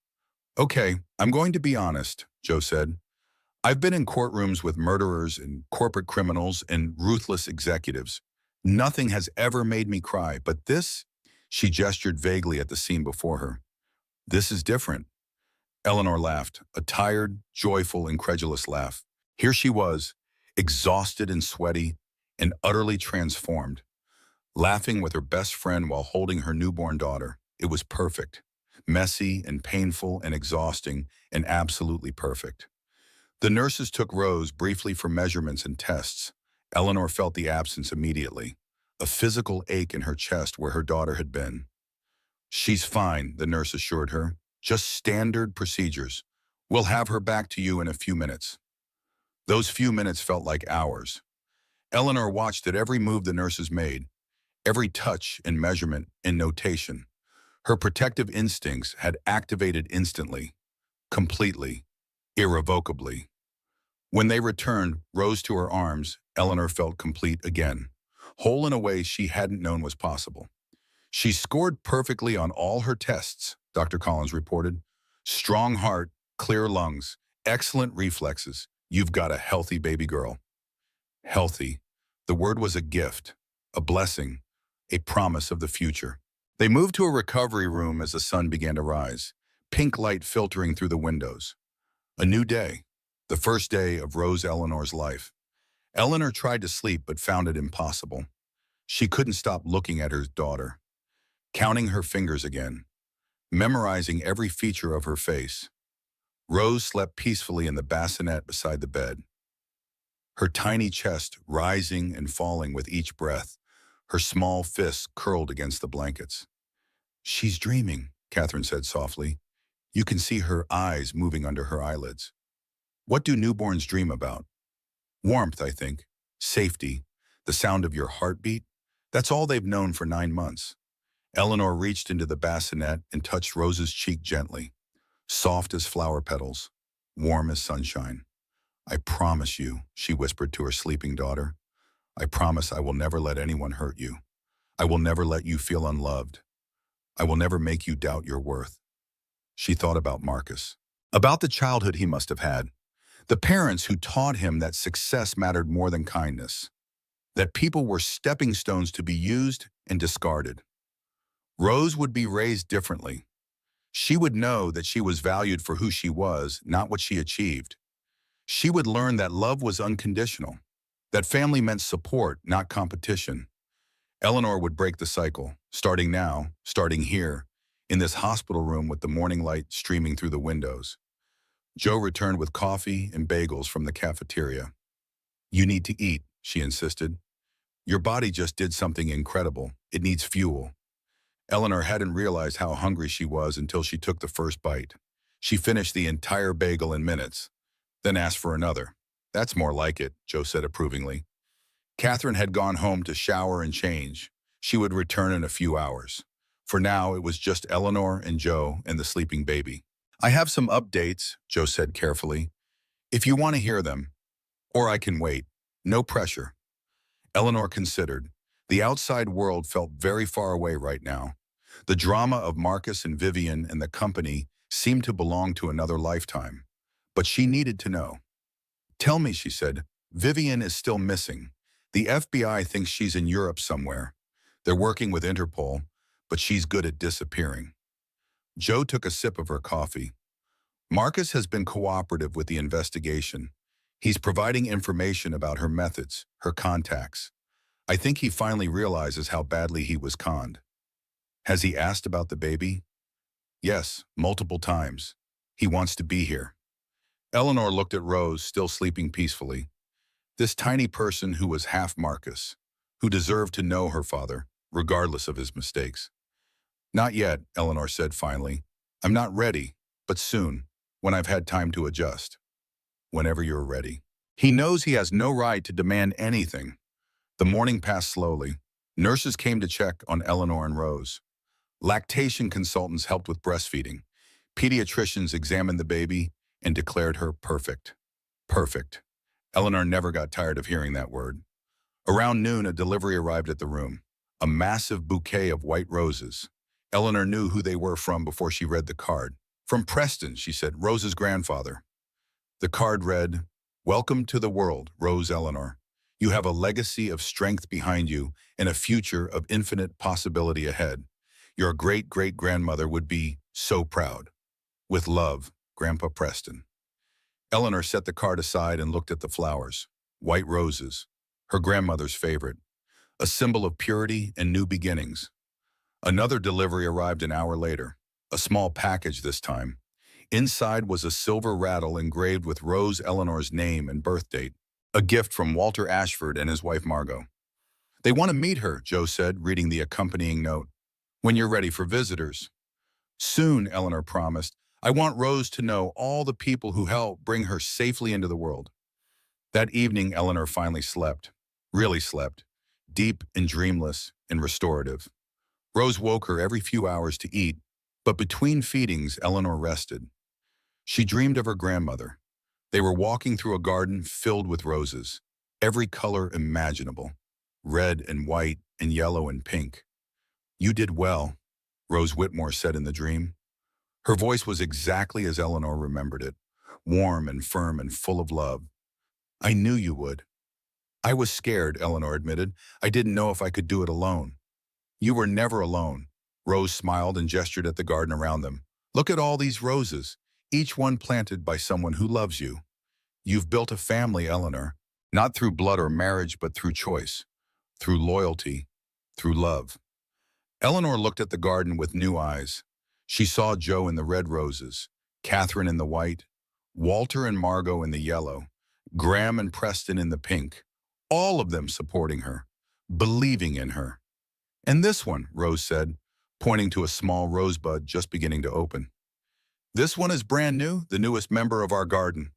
Okay, I'm going to be honest, Joe said. I've been in courtrooms with murderers and corporate criminals and ruthless executives. Nothing has ever made me cry, but this, she gestured vaguely at the scene before her. This is different. Eleanor laughed, a tired, joyful, incredulous laugh. Here she was, exhausted and sweaty, and utterly transformed, laughing with her best friend while holding her newborn daughter. It was perfect. Messy and painful and exhausting and absolutely perfect. The nurses took Rose briefly for measurements and tests. Eleanor felt the absence immediately, a physical ache in her chest where her daughter had been. She's fine, the nurse assured her. Just standard procedures. We'll have her back to you in a few minutes. Those few minutes felt like hours. Eleanor watched at every move the nurses made, every touch and measurement and notation. Her protective instincts had activated instantly, completely, irrevocably. When they returned, Rose to her arms, Eleanor felt complete again, whole in a way she hadn't known was possible. She scored perfectly on all her tests, Dr. Collins reported. Strong heart, clear lungs, excellent reflexes. You've got a healthy baby girl. Healthy. The word was a gift, a blessing, a promise of the future. They moved to a recovery room as the sun began to rise, pink light filtering through the windows. A new day, the first day of Rose Eleanor's life. Eleanor tried to sleep but found it impossible. She couldn't stop looking at her daughter, counting her fingers again, memorizing every feature of her face. Rose slept peacefully in the bassinet beside the bed, her tiny chest rising and falling with each breath, her small fists curled against the blankets. She's dreaming, Catherine said softly. You can see her eyes moving under her eyelids. What do newborns dream about? Warmth, I think. Safety. The sound of your heartbeat. That's all they've known for 9 months. Eleanor reached into the bassinet and touched Rose's cheek gently, soft as flower petals, warm as sunshine. I promise you, she whispered to her sleeping daughter. I promise I will never let anyone hurt you. I will never let you feel unloved. I will never make you doubt your worth. She thought about Marcus, about the childhood he must have had, the parents who taught him that success mattered more than kindness, that people were stepping stones to be used and discarded. Rose would be raised differently. She would know that she was valued for who she was, not what she achieved. She would learn that love was unconditional, that family meant support, not competition. Eleanor would break the cycle, starting now, starting here, in this hospital room with the morning light streaming through the windows. Joe returned with coffee and bagels from the cafeteria. You need to eat, she insisted. Your body just did something incredible. It needs fuel. Eleanor hadn't realized how hungry she was until she took the first bite. She finished the entire bagel in minutes, then asked for another. That's more like it, Joe said approvingly. Catherine had gone home to shower and change. She would return in a few hours. For now, it was just Eleanor and Joe and the sleeping baby. I have some updates, Joe said carefully, if you want to hear them. Or I can wait. No pressure. Eleanor considered. The outside world felt very far away right now. The drama of Marcus and Vivian and the company seemed to belong to another lifetime. But she needed to know. Tell me, she said, Vivian is still missing. The FBI thinks she's in Europe somewhere. They're working with Interpol, but she's good at disappearing. Joe took a sip of her coffee. Marcus has been cooperative with the investigation. He's providing information about her methods, her contacts. I think he finally realizes how badly he was conned. Has he asked about the baby? Yes, multiple times. He wants to be here. Eleanor looked at Rose, still sleeping peacefully. This tiny person who was half Marcus, who deserved to know her father, regardless of his mistakes. Not yet, Eleanor said finally. I'm not ready, but soon, when I've had time to adjust. Whenever you're ready. He knows he has no right to demand anything. The morning passed slowly. Nurses came to check on Eleanor and Rose. Lactation consultants helped with breastfeeding. Pediatricians examined the baby and declared her perfect. Perfect. Eleanor never got tired of hearing that word. Around noon, a delivery arrived at the room. A massive bouquet of white roses. Eleanor knew who they were from before she read the card. From Preston, she said, Rose's grandfather. The card read, Welcome to the world, Rose Eleanor. You have a legacy of strength behind you and a future of infinite possibility ahead. Your great-great-grandmother would be so proud. With love, Grandpa Preston. Eleanor set the card aside and looked at the flowers. White roses, her grandmother's favorite, a symbol of purity and new beginnings. Another delivery arrived an hour later, a small package this time. Inside was a silver rattle engraved with Rose Eleanor's name and birth date, a gift from Walter Ashford and his wife Margot. They want to meet her, Joe said, reading the accompanying note. When you're ready for visitors. Soon, Eleanor promised. I want Rose to know all the people who helped bring her safely into the world. That evening, Eleanor finally slept. Really slept. Deep and dreamless and restorative. Rose woke her every few hours to eat, but between feedings, Eleanor rested. She dreamed of her grandmother. They were walking through a garden filled with roses, every color imaginable, red and white and yellow and pink. You did well, Rose Whitmore said in the dream. Her voice was exactly as Eleanor remembered it, warm and firm and full of love. I knew you would. I was scared, Eleanor admitted. I didn't know if I could do it alone. You were never alone. Rose smiled and gestured at the garden around them. Look at all these roses, each one planted by someone who loves you. You've built a family, Eleanor, not through blood or marriage, but through choice, through loyalty, through love. Eleanor looked at the garden with new eyes. She saw Joe in the red roses, Catherine in the white, Walter and Margot in the yellow, Graham and Preston in the pink, all of them supporting her, believing in her. And this one, Rose said, pointing to a small rosebud just beginning to open. This one is brand new, the newest member of our garden.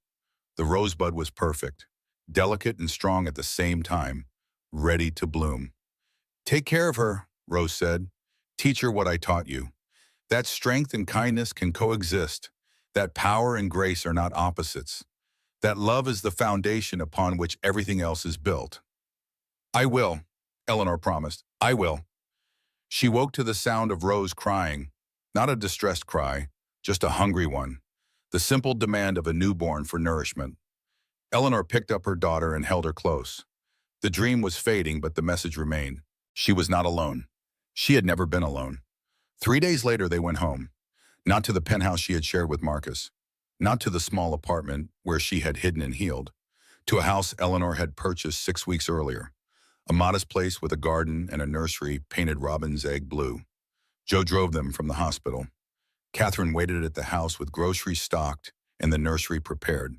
The rosebud was perfect, delicate and strong at the same time, ready to bloom. Take care of her, Rose said. Teach her what I taught you. That strength and kindness can coexist. That power and grace are not opposites. That love is the foundation upon which everything else is built. I will, Eleanor promised. I will. She woke to the sound of Rose crying, not a distressed cry, just a hungry one, the simple demand of a newborn for nourishment. Eleanor picked up her daughter and held her close. The dream was fading, but the message remained. She was not alone. She had never been alone. 3 days later, they went home, not to the penthouse she had shared with Marcus, not to the small apartment where she had hidden and healed, to a house Eleanor had purchased 6 weeks earlier, a modest place with a garden and a nursery painted robin's egg blue. Joe drove them from the hospital. Catherine waited at the house with groceries stocked and the nursery prepared.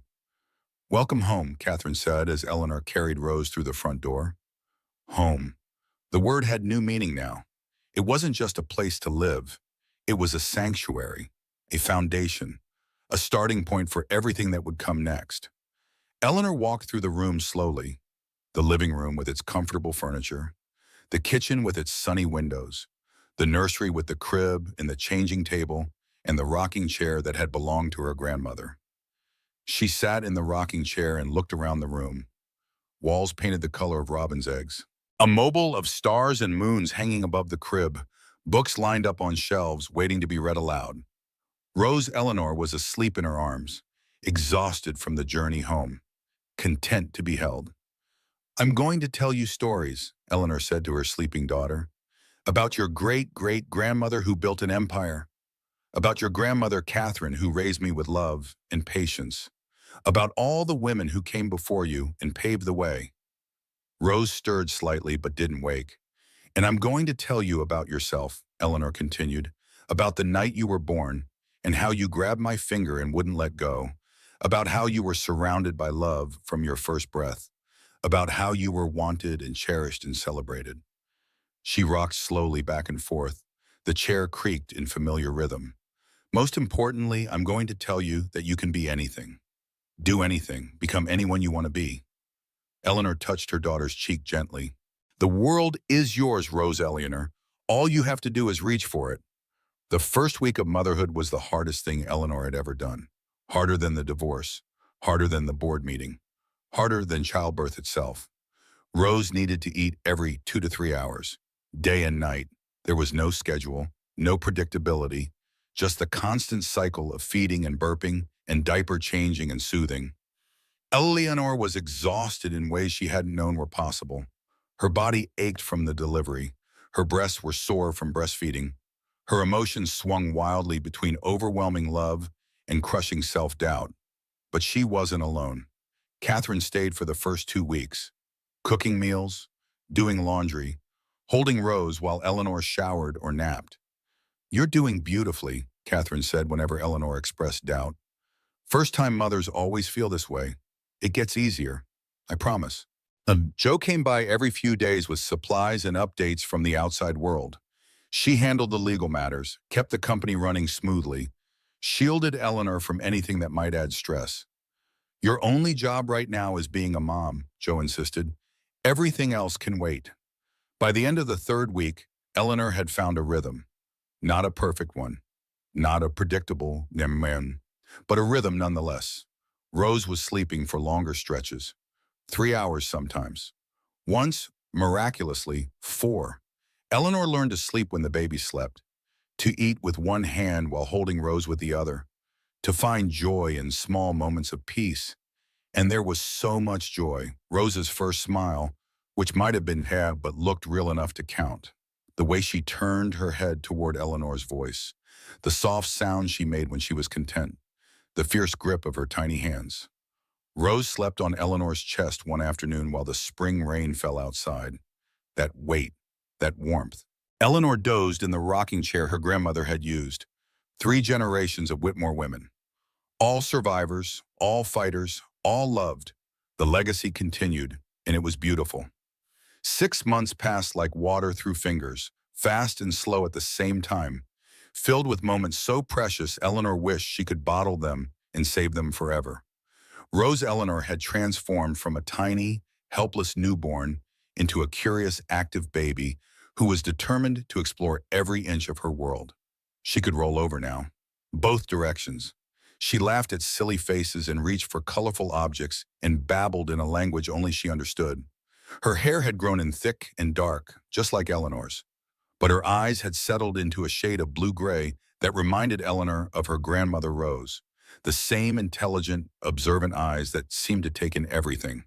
Welcome home, Catherine said as Eleanor carried Rose through the front door. Home. The word had new meaning now. It wasn't just a place to live. It was a sanctuary, a foundation, a starting point for everything that would come next. Eleanor walked through the room slowly, the living room with its comfortable furniture, the kitchen with its sunny windows, the nursery with the crib and the changing table, and the rocking chair that had belonged to her grandmother. She sat in the rocking chair and looked around the room. Walls painted the color of robin's eggs. A mobile of stars and moons hanging above the crib, books lined up on shelves waiting to be read aloud. Rose Eleanor was asleep in her arms, exhausted from the journey home, content to be held. I'm going to tell you stories, Eleanor said to her sleeping daughter, about your great-great-grandmother who built an empire, about your grandmother Catherine who raised me with love and patience, about all the women who came before you and paved the way. Rose stirred slightly but didn't wake. And I'm going to tell you about yourself, Eleanor continued, about the night you were born and how you grabbed my finger and wouldn't let go, about how you were surrounded by love from your first breath, about how you were wanted and cherished and celebrated. She rocked slowly back and forth. The chair creaked in familiar rhythm. Most importantly, I'm going to tell you that you can be anything. Do anything, become anyone you want to be. Eleanor touched her daughter's cheek gently. The world is yours, Rose Eleanor. All you have to do is reach for it. The first week of motherhood was the hardest thing Eleanor had ever done. Harder than the divorce, harder than the board meeting, harder than childbirth itself. Rose needed to eat every 2 to 3 hours, day and night. There was no schedule, no predictability, just the constant cycle of feeding and burping and diaper changing and soothing. Eleanor was exhausted in ways she hadn't known were possible. Her body ached from the delivery. Her breasts were sore from breastfeeding. Her emotions swung wildly between overwhelming love and crushing self-doubt. But she wasn't alone. Catherine stayed for the first 2 weeks, cooking meals, doing laundry, holding Rose while Eleanor showered or napped. "You're doing beautifully," Catherine said whenever Eleanor expressed doubt. "First-time mothers always feel this way. It gets easier, I promise." Joe came by every few days with supplies and updates from the outside world. She handled the legal matters, kept the company running smoothly, shielded Eleanor from anything that might add stress. "Your only job right now is being a mom," Joe insisted. "Everything else can wait." By the end of the 3rd week, Eleanor had found a rhythm. Not a perfect one, not a predictable man, but a rhythm nonetheless. Rose was sleeping for longer stretches, 3 hours sometimes. Once, miraculously, 4. Eleanor learned to sleep when the baby slept, to eat with one hand while holding Rose with the other, to find joy in small moments of peace. And there was so much joy. Rose's first smile, which might have been half but looked real enough to count. The way she turned her head toward Eleanor's voice. The soft sound she made when she was content. The fierce grip of her tiny hands. Rose slept on Eleanor's chest one afternoon while the spring rain fell outside. That weight, that warmth. Eleanor dozed in the rocking chair her grandmother had used. 3 generations of Whitmore women. All survivors, all fighters, all loved. The legacy continued, and it was beautiful. 6 months passed like water through fingers, fast and slow at the same time, filled with moments so precious Eleanor wished she could bottle them and save them forever. Rose Eleanor had transformed from a tiny, helpless newborn into a curious, active baby who was determined to explore every inch of her world. She could roll over now, both directions. She laughed at silly faces and reached for colorful objects and babbled in a language only she understood. Her hair had grown in thick and dark, just like Eleanor's, but her eyes had settled into a shade of blue-gray that reminded Eleanor of her grandmother Rose, the same intelligent, observant eyes that seemed to take in everything.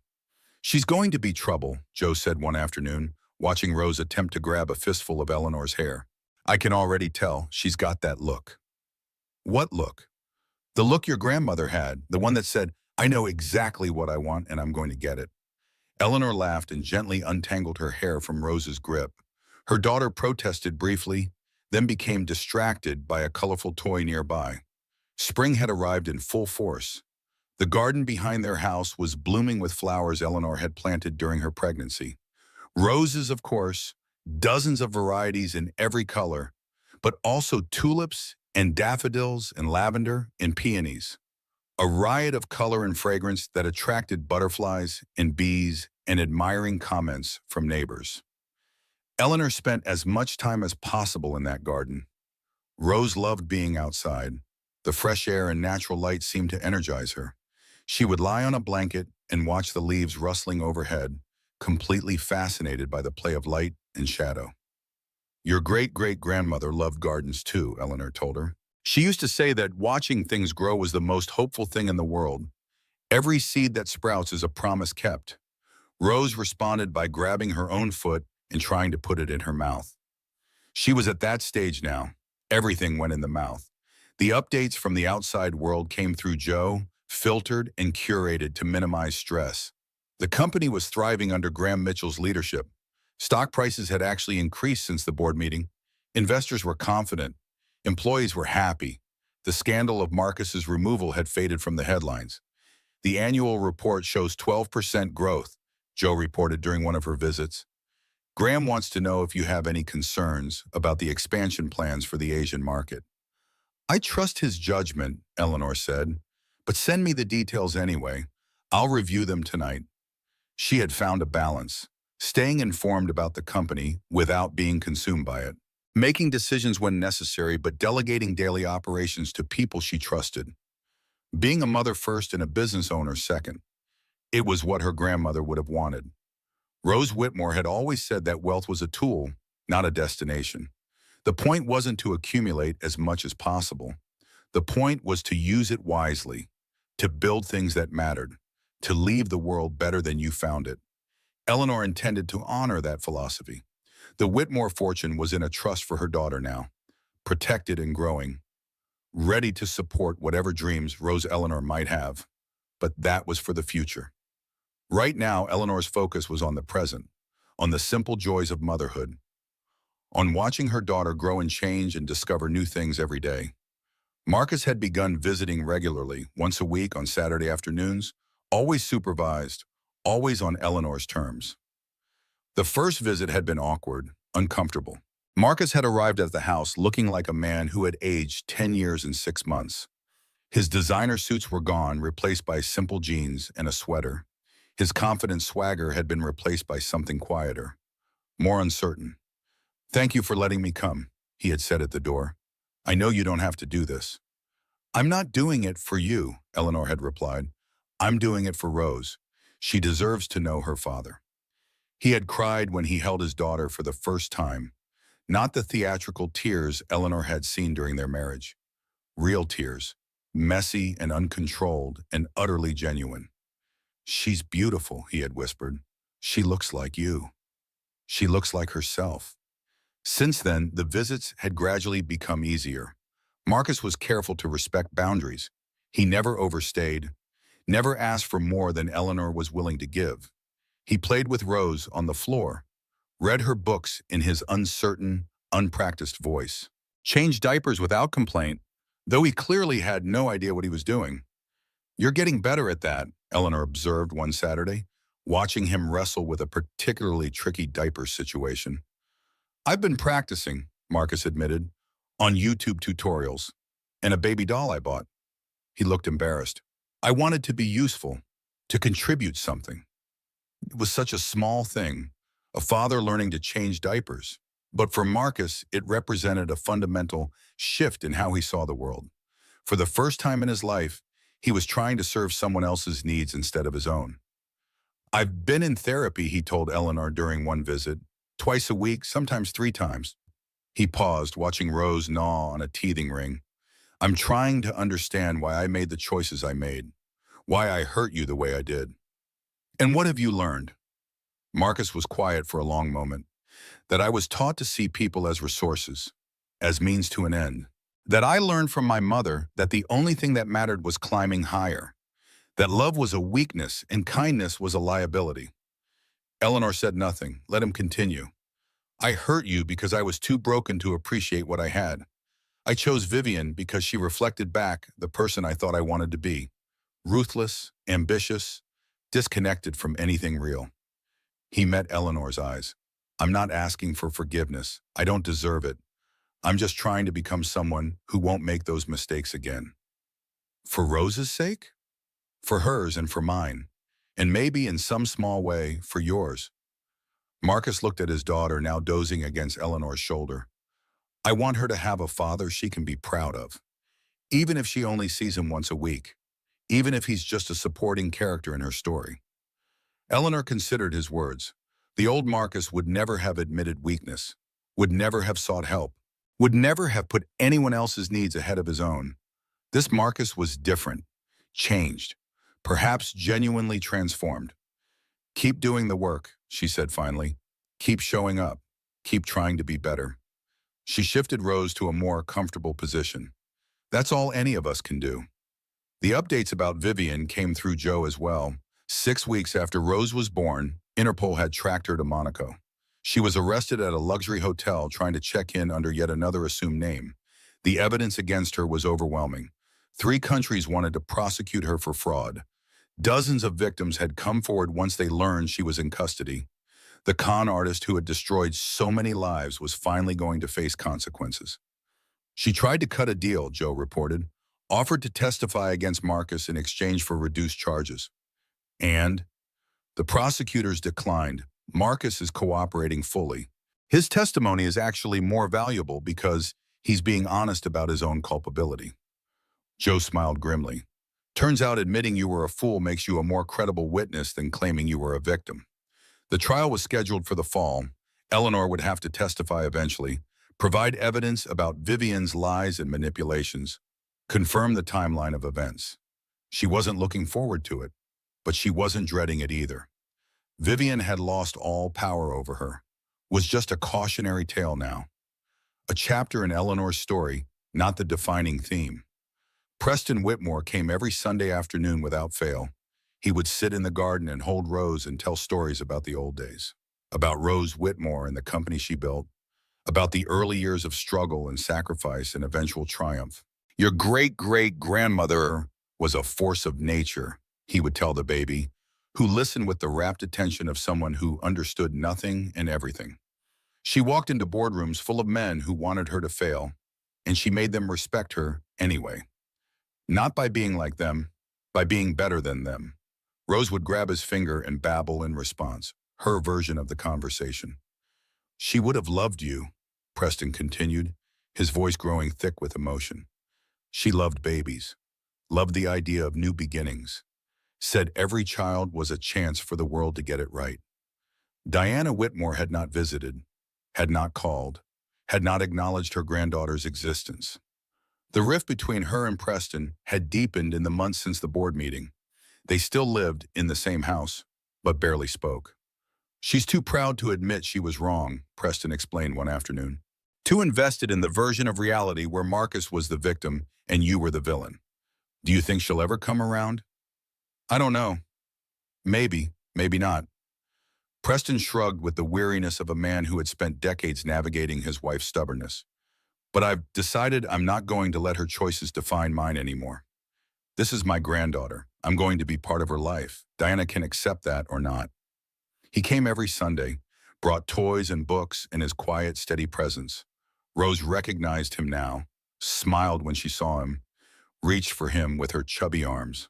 "She's going to be trouble," Joe said one afternoon, watching Rose attempt to grab a fistful of Eleanor's hair. "I can already tell she's got that look." "What look?" "The look your grandmother had, the one that said, 'I know exactly what I want and I'm going to get it.'" Eleanor laughed and gently untangled her hair from Rose's grip. Her daughter protested briefly, then became distracted by a colorful toy nearby. Spring had arrived in full force. The garden behind their house was blooming with flowers Eleanor had planted during her pregnancy. Roses, of course, dozens of varieties in every color, but also tulips and daffodils and lavender and peonies. A riot of color and fragrance that attracted butterflies and bees and admiring comments from neighbors. Eleanor spent as much time as possible in that garden. Rose loved being outside. The fresh air and natural light seemed to energize her. She would lie on a blanket and watch the leaves rustling overhead, completely fascinated by the play of light and shadow. "Your great-great-grandmother loved gardens too," Eleanor told her. "She used to say that watching things grow was the most hopeful thing in the world. Every seed that sprouts is a promise kept." Rose responded by grabbing her own foot and trying to put it in her mouth. She was at that stage now. Everything went in the mouth. The updates from the outside world came through Joe, filtered and curated to minimize stress. The company was thriving under Graham Mitchell's leadership. Stock prices had actually increased since the board meeting. Investors were confident. Employees were happy. The scandal of Marcus's removal had faded from the headlines. "The annual report shows 12% growth," Joe reported during one of her visits. "Graham wants to know if you have any concerns about the expansion plans for the Asian market." "I trust his judgment," Eleanor said, "but send me the details anyway. I'll review them tonight." She had found a balance, staying informed about the company without being consumed by it, making decisions when necessary but delegating daily operations to people she trusted. Being a mother first and a business owner second. It was what her grandmother would have wanted. Rose Whitmore had always said that wealth was a tool, not a destination. The point wasn't to accumulate as much as possible. The point was to use it wisely, to build things that mattered, to leave the world better than you found it. Eleanor intended to honor that philosophy. The Whitmore fortune was in a trust for her daughter now, protected and growing, ready to support whatever dreams Rose Eleanor might have. But that was for the future. Right now, Eleanor's focus was on the present, on the simple joys of motherhood, on watching her daughter grow and change and discover new things every day. Marcus had begun visiting regularly, once a week on Saturday afternoons, always supervised, always on Eleanor's terms. The first visit had been awkward, uncomfortable. Marcus had arrived at the house looking like a man who had aged 10 years and 6 months. His designer suits were gone, replaced by simple jeans and a sweater. His confident swagger had been replaced by something quieter, more uncertain. "Thank you for letting me come," he had said at the door. "I know you don't have to do this." "I'm not doing it for you," Eleanor had replied. "I'm doing it for Rose. She deserves to know her father." He had cried when he held his daughter for the first time, not the theatrical tears Eleanor had seen during their marriage. Real tears, messy and uncontrolled and utterly genuine. "She's beautiful," he had whispered. "She looks like you. She looks like herself." Since then, the visits had gradually become easier. Marcus was careful to respect boundaries. He never overstayed, never asked for more than Eleanor was willing to give. He played with Rose on the floor, read her books in his uncertain, unpracticed voice, changed diapers without complaint, though he clearly had no idea what he was doing. "You're getting better at that," Eleanor observed one Saturday, watching him wrestle with a particularly tricky diaper situation. "I've been practicing," Marcus admitted, "on YouTube tutorials, and a baby doll I bought." He looked embarrassed. "I wanted to be useful, to contribute something." It was such a small thing, a father learning to change diapers. But for Marcus, it represented a fundamental shift in how he saw the world. For the first time in his life, he was trying to serve someone else's needs instead of his own. "I've been in therapy," he told Eleanor during one visit, "twice a week, sometimes 3 times. He paused, watching Rose gnaw on a teething ring. "I'm trying to understand why I made the choices I made, why I hurt you the way I did." "And what have you learned?" Marcus was quiet for a long moment. "That I was taught to see people as resources, as means to an end. That I learned from my mother that the only thing that mattered was climbing higher. That love was a weakness and kindness was a liability." Eleanor said nothing, let him continue. "I hurt you because I was too broken to appreciate what I had. I chose Vivian because she reflected back the person I thought I wanted to be. Ruthless, ambitious, disconnected from anything real." He met Eleanor's eyes. "I'm not asking for forgiveness. I don't deserve it. I'm just trying to become someone who won't make those mistakes again." "For Rose's sake?" "For hers and for mine. And maybe in some small way, for yours." Marcus looked at his daughter, now dozing against Eleanor's shoulder. "I want her to have a father she can be proud of, even if she only sees him once a week, even if he's just a supporting character in her story." Eleanor considered his words. The old Marcus would never have admitted weakness, would never have sought help, would never have put anyone else's needs ahead of his own. This Marcus was different, changed, perhaps genuinely transformed. "Keep doing the work," she said finally. "Keep showing up. Keep trying to be better." She shifted Rose to a more comfortable position. "That's all any of us can do." The updates about Vivian came through Joe as well. 6 weeks after Rose was born, Interpol had tracked her to Monaco. She was arrested at a luxury hotel trying to check in under yet another assumed name. The evidence against her was overwhelming. 3 countries wanted to prosecute her for fraud. Dozens of victims had come forward once they learned she was in custody. The con artist who had destroyed so many lives was finally going to face consequences. She tried to cut a deal, Joe reported, offered to testify against Marcus in exchange for reduced charges. And the prosecutors declined. Marcus is cooperating fully. His testimony is actually more valuable because he's being honest about his own culpability. Joe smiled grimly. "Turns out admitting you were a fool makes you a more credible witness than claiming you were a victim." The trial was scheduled for the fall. Eleanor would have to testify eventually, provide evidence about Vivian's lies and manipulations, confirm the timeline of events. She wasn't looking forward to it, but she wasn't dreading it either. Vivian had lost all power over her, was just a cautionary tale now. A chapter in Eleanor's story, not the defining theme. Preston Whitmore came every Sunday afternoon without fail. He would sit in the garden and hold Rose and tell stories about the old days, about Rose Whitmore and the company she built, about the early years of struggle and sacrifice and eventual triumph. Your great-great-grandmother was a force of nature, he would tell the baby, who listened with the rapt attention of someone who understood nothing and everything. She walked into boardrooms full of men who wanted her to fail, and she made them respect her anyway. Not by being like them, by being better than them. Rose would grab his finger and babble in response, her version of the conversation. She would have loved you, Preston continued, his voice growing thick with emotion. She loved babies, loved the idea of new beginnings, said every child was a chance for the world to get it right. Diana Whitmore had not visited, had not called, had not acknowledged her granddaughter's existence. The rift between her and Preston had deepened in the months since the board meeting. They still lived in the same house, but barely spoke. She's too proud to admit she was wrong, Preston explained one afternoon. Too invested in the version of reality where Marcus was the victim and you were the villain. Do you think she'll ever come around? I don't know. Maybe, maybe not. Preston shrugged with the weariness of a man who had spent decades navigating his wife's stubbornness. But I've decided I'm not going to let her choices define mine anymore. This is my granddaughter. I'm going to be part of her life. Diana can accept that or not. He came every Sunday, brought toys and books and his quiet, steady presence. Rose recognized him now, smiled when she saw him, reached for him with her chubby arms.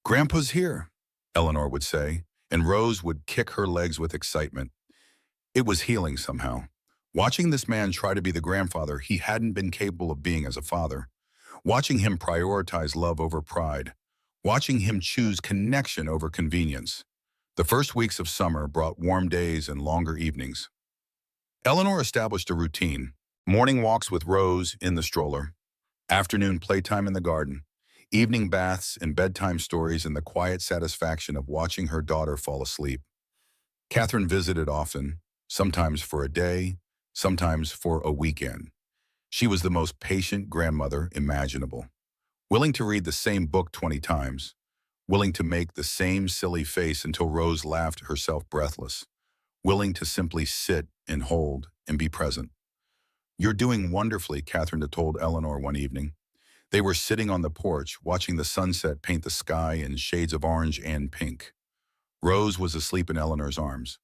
"Grandpa's here," Eleanor would say, and Rose would kick her legs with excitement. It was healing somehow. Watching this man try to be the grandfather he hadn't been capable of being as a father. Watching him prioritize love over pride. Watching him choose connection over convenience. The first weeks of summer brought warm days and longer evenings. Eleanor established a routine. Morning walks with Rose in the stroller. Afternoon playtime in the garden. Evening baths and bedtime stories and the quiet satisfaction of watching her daughter fall asleep. Catherine visited often, sometimes for a day, sometimes for a weekend. She was the most patient grandmother imaginable, willing to read the same book 20 times, willing to make the same silly face until Rose laughed herself breathless, willing to simply sit and hold and be present. "You're doing wonderfully," Catherine had told Eleanor one evening. They were sitting on the porch, watching the sunset paint the sky in shades of orange and pink. Rose was asleep in Eleanor's arms.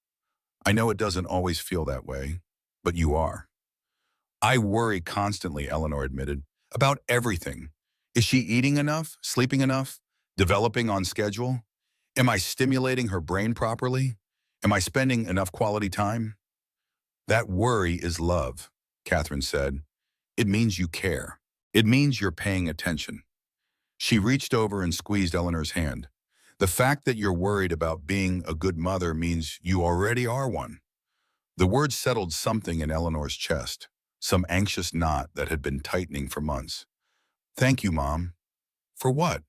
"I know it doesn't always feel that way, but you are." "I worry constantly," Eleanor admitted, "about everything. Is she eating enough, sleeping enough, developing on schedule? Am I stimulating her brain properly? Am I spending enough quality time?" "That worry is love," Catherine said. "It means you care. It means you're paying attention." She reached over and squeezed Eleanor's hand. "The fact that you're worried about being a good mother means you already are one." The words settled something in Eleanor's chest, some anxious knot that had been tightening for months. "Thank you, Mom." "For what?"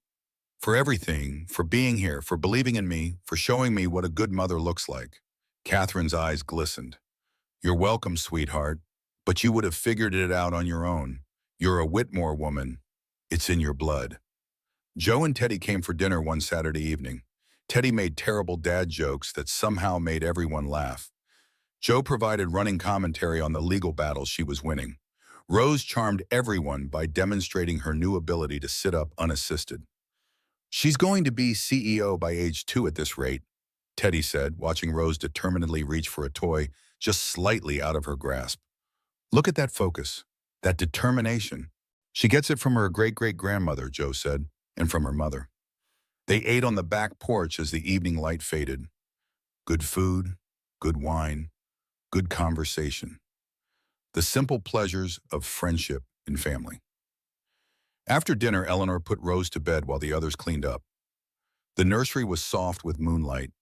"For everything, for being here, for believing in me, for showing me what a good mother looks like." Catherine's eyes glistened. "You're welcome, sweetheart, but you would have figured it out on your own. You're a Whitmore woman. It's in your blood." Joe and Teddy came for dinner one Saturday evening. Teddy made terrible dad jokes that somehow made everyone laugh. Joe provided running commentary on the legal battles she was winning. Rose charmed everyone by demonstrating her new ability to sit up unassisted. "She's going to be CEO by age 2 at this rate," Teddy said, watching Rose determinedly reach for a toy just slightly out of her grasp. "Look at that focus, that determination. She gets it from her great-great-grandmother," Joe said, "and from her mother." They ate on the back porch as the evening light faded. Good food, good wine, good conversation. The simple pleasures of friendship and family. After dinner, Eleanor put Rose to bed while the others cleaned up. The nursery was soft with moonlight.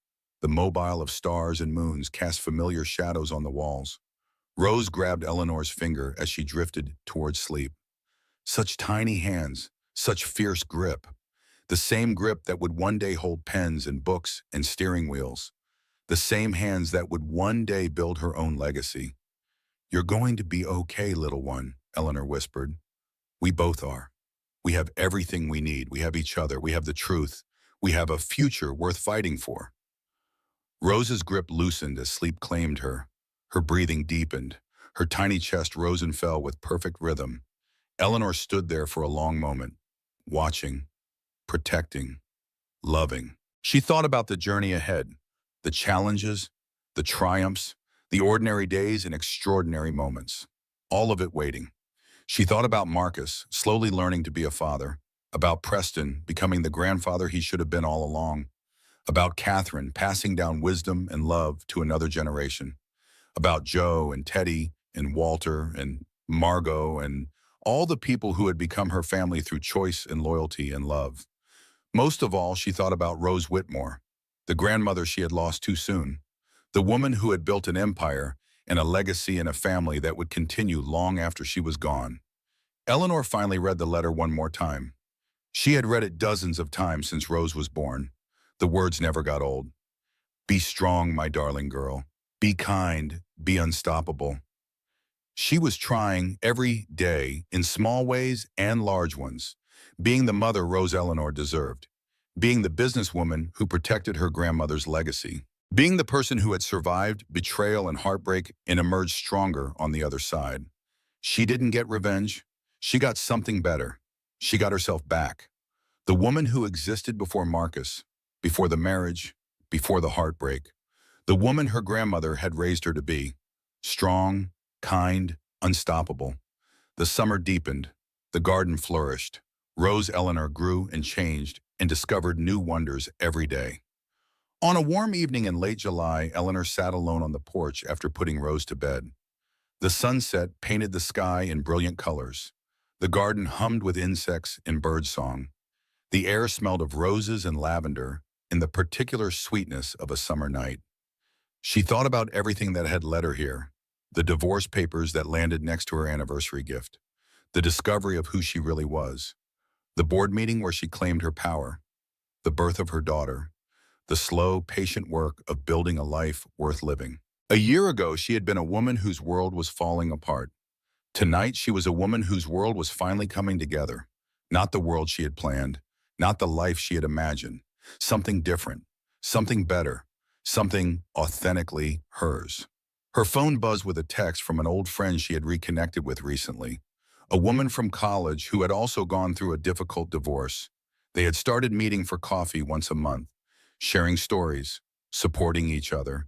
The mobile of stars and moons cast familiar shadows on the walls. Rose grabbed Eleanor's finger as she drifted towards sleep. Such tiny hands, such fierce grip. The same grip that would one day hold pens and books and steering wheels. The same hands that would one day build her own legacy. "You're going to be okay, little one," Eleanor whispered. "We both are. We have everything we need. We have each other. We have the truth. We have a future worth fighting for." Rose's grip loosened as sleep claimed her. Her breathing deepened. Her tiny chest rose and fell with perfect rhythm. Eleanor stood there for a long moment, watching, protecting, loving. She thought about the journey ahead, the challenges, the triumphs, the ordinary days and extraordinary moments, all of it waiting. She thought about Marcus, slowly learning to be a father, about Preston, becoming the grandfather he should have been all along, about Catherine, passing down wisdom and love to another generation, about Joe and Teddy and Walter and Margot and all the people who had become her family through choice and loyalty and love. Most of all, she thought about Rose Whitmore, the grandmother she had lost too soon, the woman who had built an empire and a legacy and a family that would continue long after she was gone. Eleanor finally read the letter one more time. She had read it dozens of times since Rose was born. The words never got old. "Be strong, my darling girl. Be kind. Be unstoppable." She was trying every day, in small ways and large ones, being the mother Rose Eleanor deserved, being the businesswoman who protected her grandmother's legacy, being the person who had survived betrayal and heartbreak and emerged stronger on the other side. She didn't get revenge. She got something better. She got herself back. The woman who existed before Marcus, before the marriage, before the heartbreak. The woman her grandmother had raised her to be. Strong, kind, unstoppable. The summer deepened. The garden flourished. Rose Eleanor grew and changed and discovered new wonders every day. On a warm evening in late July, Eleanor sat alone on the porch after putting Rose to bed. The sunset painted the sky in brilliant colors. The garden hummed with insects and birdsong. The air smelled of roses and lavender and the particular sweetness of a summer night. She thought about everything that had led her here, the divorce papers that landed next to her anniversary gift, the discovery of who she really was, the board meeting where she claimed her power, the birth of her daughter, the slow, patient work of building a life worth living. A year ago, she had been a woman whose world was falling apart. Tonight, she was a woman whose world was finally coming together. Not the world she had planned, not the life she had imagined. Something different, something better, something authentically hers. Her phone buzzed with a text from an old friend she had reconnected with recently, a woman from college who had also gone through a difficult divorce. They had started meeting for coffee once a month, sharing stories, supporting each other,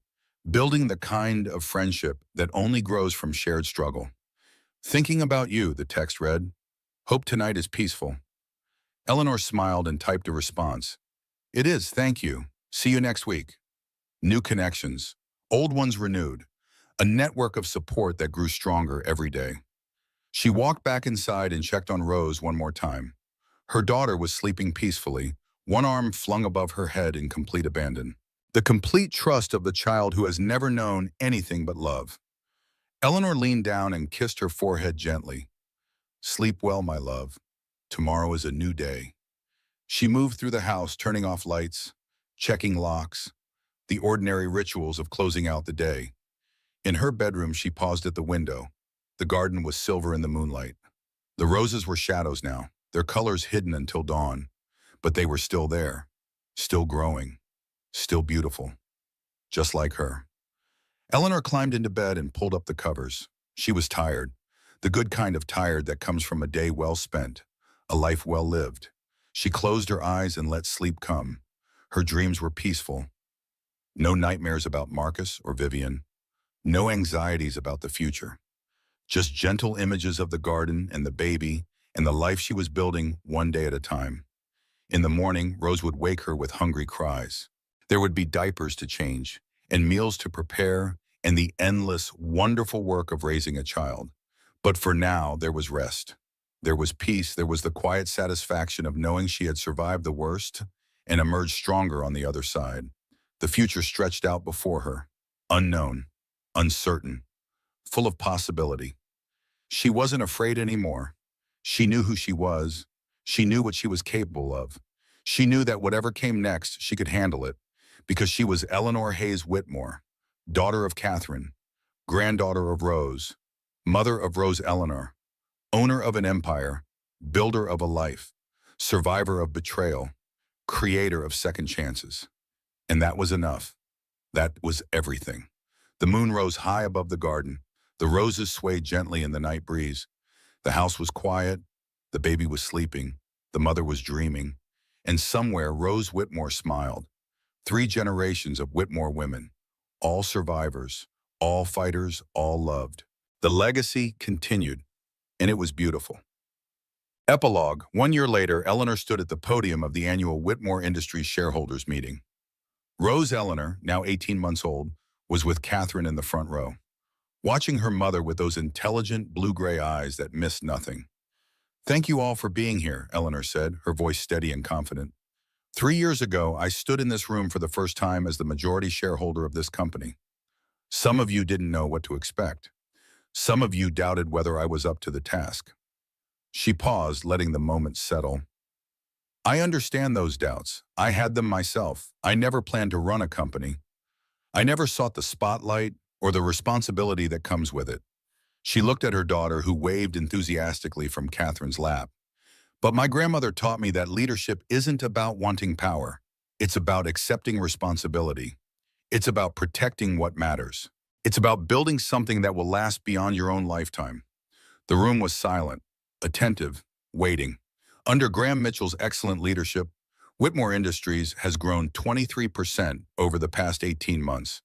building the kind of friendship that only grows from shared struggle. "Thinking about you," the text read. "Hope tonight is peaceful." Eleanor smiled and typed a response. "It is, thank you. See you next week." New connections, old ones renewed, a network of support that grew stronger every day. She walked back inside and checked on Rose one more time. Her daughter was sleeping peacefully, one arm flung above her head in complete abandon. The complete trust of the child who has never known anything but love. Eleanor leaned down and kissed her forehead gently. "Sleep well, my love. Tomorrow is a new day." She moved through the house, turning off lights, checking locks, the ordinary rituals of closing out the day. In her bedroom, she paused at the window. The garden was silver in the moonlight. The roses were shadows now, their colors hidden until dawn. But they were still there, still growing, still beautiful, just like her. Eleanor climbed into bed and pulled up the covers. She was tired, the good kind of tired that comes from a day well spent, a life well lived. She closed her eyes and let sleep come. Her dreams were peaceful. No nightmares about Marcus or Vivian. No anxieties about the future. Just gentle images of the garden and the baby and the life she was building one day at a time. In the morning, Rose would wake her with hungry cries. There would be diapers to change and meals to prepare and the endless, wonderful work of raising a child. But for now, there was rest. There was peace. There was the quiet satisfaction of knowing she had survived the worst and emerged stronger on the other side. The future stretched out before her, unknown, uncertain, full of possibility. She wasn't afraid anymore. She knew who she was. She knew what she was capable of. She knew that whatever came next, she could handle it, because she was Eleanor Hayes Whitmore, daughter of Catherine, granddaughter of Rose, mother of Rose Eleanor, owner of an empire, builder of a life, survivor of betrayal, creator of second chances. And that was enough. That was everything. The moon rose high above the garden. The roses swayed gently in the night breeze. The house was quiet. The baby was sleeping. The mother was dreaming. And somewhere Rose Whitmore smiled. 3 generations of Whitmore women, all survivors, all fighters, all loved. The legacy continued, and it was beautiful. Epilogue. 1 year later, Eleanor stood at the podium of the annual Whitmore Industries shareholders meeting. Rose Eleanor, now 18 months old, was with Catherine in the front row, watching her mother with those intelligent blue-gray eyes that missed nothing. "Thank you all for being here," Eleanor said, her voice steady and confident. "3 years ago, I stood in this room for the first time as the majority shareholder of this company. Some of you didn't know what to expect. Some of you doubted whether I was up to the task." She paused, letting the moment settle. "I understand those doubts. I had them myself. I never planned to run a company. I never sought the spotlight or the responsibility that comes with it." She looked at her daughter, who waved enthusiastically from Catherine's lap. "But my grandmother taught me that leadership isn't about wanting power. It's about accepting responsibility. It's about protecting what matters. It's about building something that will last beyond your own lifetime." The room was silent, attentive, waiting. Under Graham Mitchell's excellent leadership, Whitmore Industries has grown 23% over the past 18 months.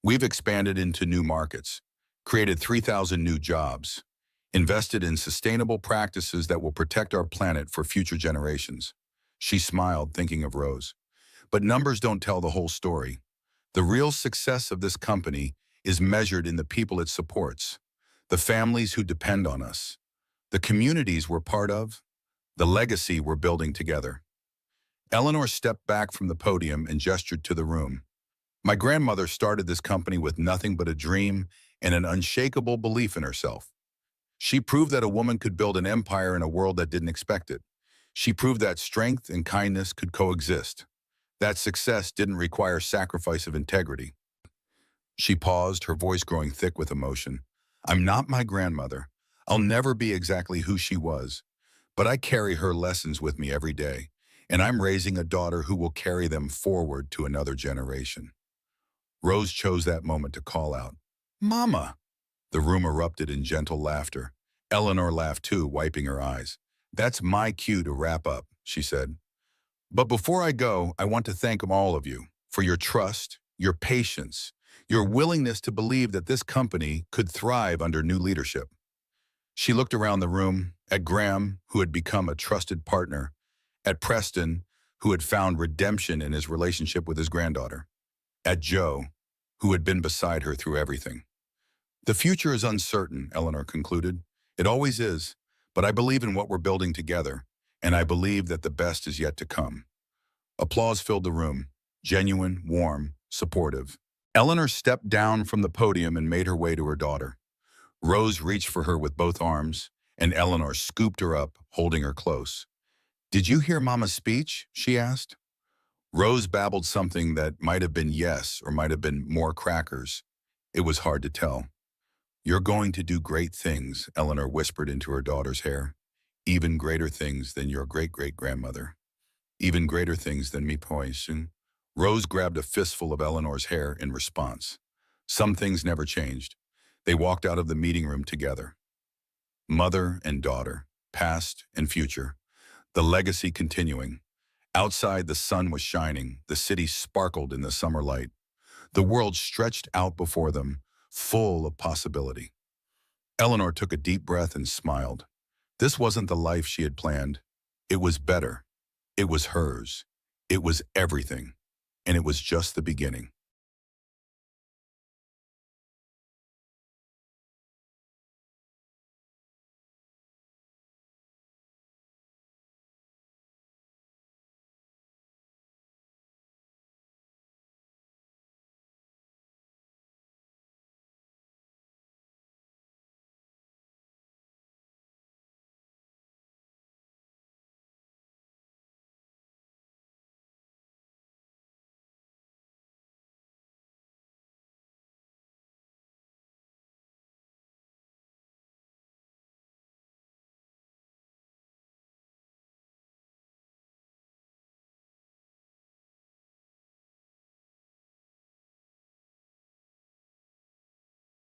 We've expanded into new markets, created 3,000 new jobs, invested in sustainable practices that will protect our planet for future generations. She smiled, thinking of Rose. But numbers don't tell the whole story. The real success of this company is measured in the people it supports, the families who depend on us, the communities we're part of, the legacy we're building together. Eleanor stepped back from the podium and gestured to the room. "My grandmother started this company with nothing but a dream and an unshakable belief in herself. She proved that a woman could build an empire in a world that didn't expect it. She proved that strength and kindness could coexist. That success didn't require sacrifice of integrity." She paused, her voice growing thick with emotion. "I'm not my grandmother. I'll never be exactly who she was. But I carry her lessons with me every day, and I'm raising a daughter who will carry them forward to another generation." Rose chose that moment to call out, "Mama!" The room erupted in gentle laughter. Eleanor laughed too, wiping her eyes. "That's my cue to wrap up," she said. "But before I go, I want to thank all of you for your trust, your patience, your willingness to believe that this company could thrive under new leadership." She looked around the room, at Graham, who had become a trusted partner, at Preston, who had found redemption in his relationship with his granddaughter, at Joe, who had been beside her through everything. "The future is uncertain," Eleanor concluded. "It always is, but I believe in what we're building together, and I believe that the best is yet to come." Applause filled the room, genuine, warm, supportive. Eleanor stepped down from the podium and made her way to her daughter. Rose reached for her with both arms, and Eleanor scooped her up, holding her close. "Did you hear Mama's speech?" she asked. Rose babbled something that might have been yes or might have been more crackers. It was hard to tell. "You're going to do great things," Eleanor whispered into her daughter's hair. "Even greater things than your great-great-grandmother. Even greater things than me poison." Rose grabbed a fistful of Eleanor's hair in response. Some things never changed. They walked out of the meeting room together. Mother and daughter, past and future, the legacy continuing. Outside, the sun was shining. The city sparkled in the summer light. The world stretched out before them, full of possibility. Eleanor took a deep breath and smiled. This wasn't the life she had planned. It was better. It was hers. It was everything. And it was just the beginning.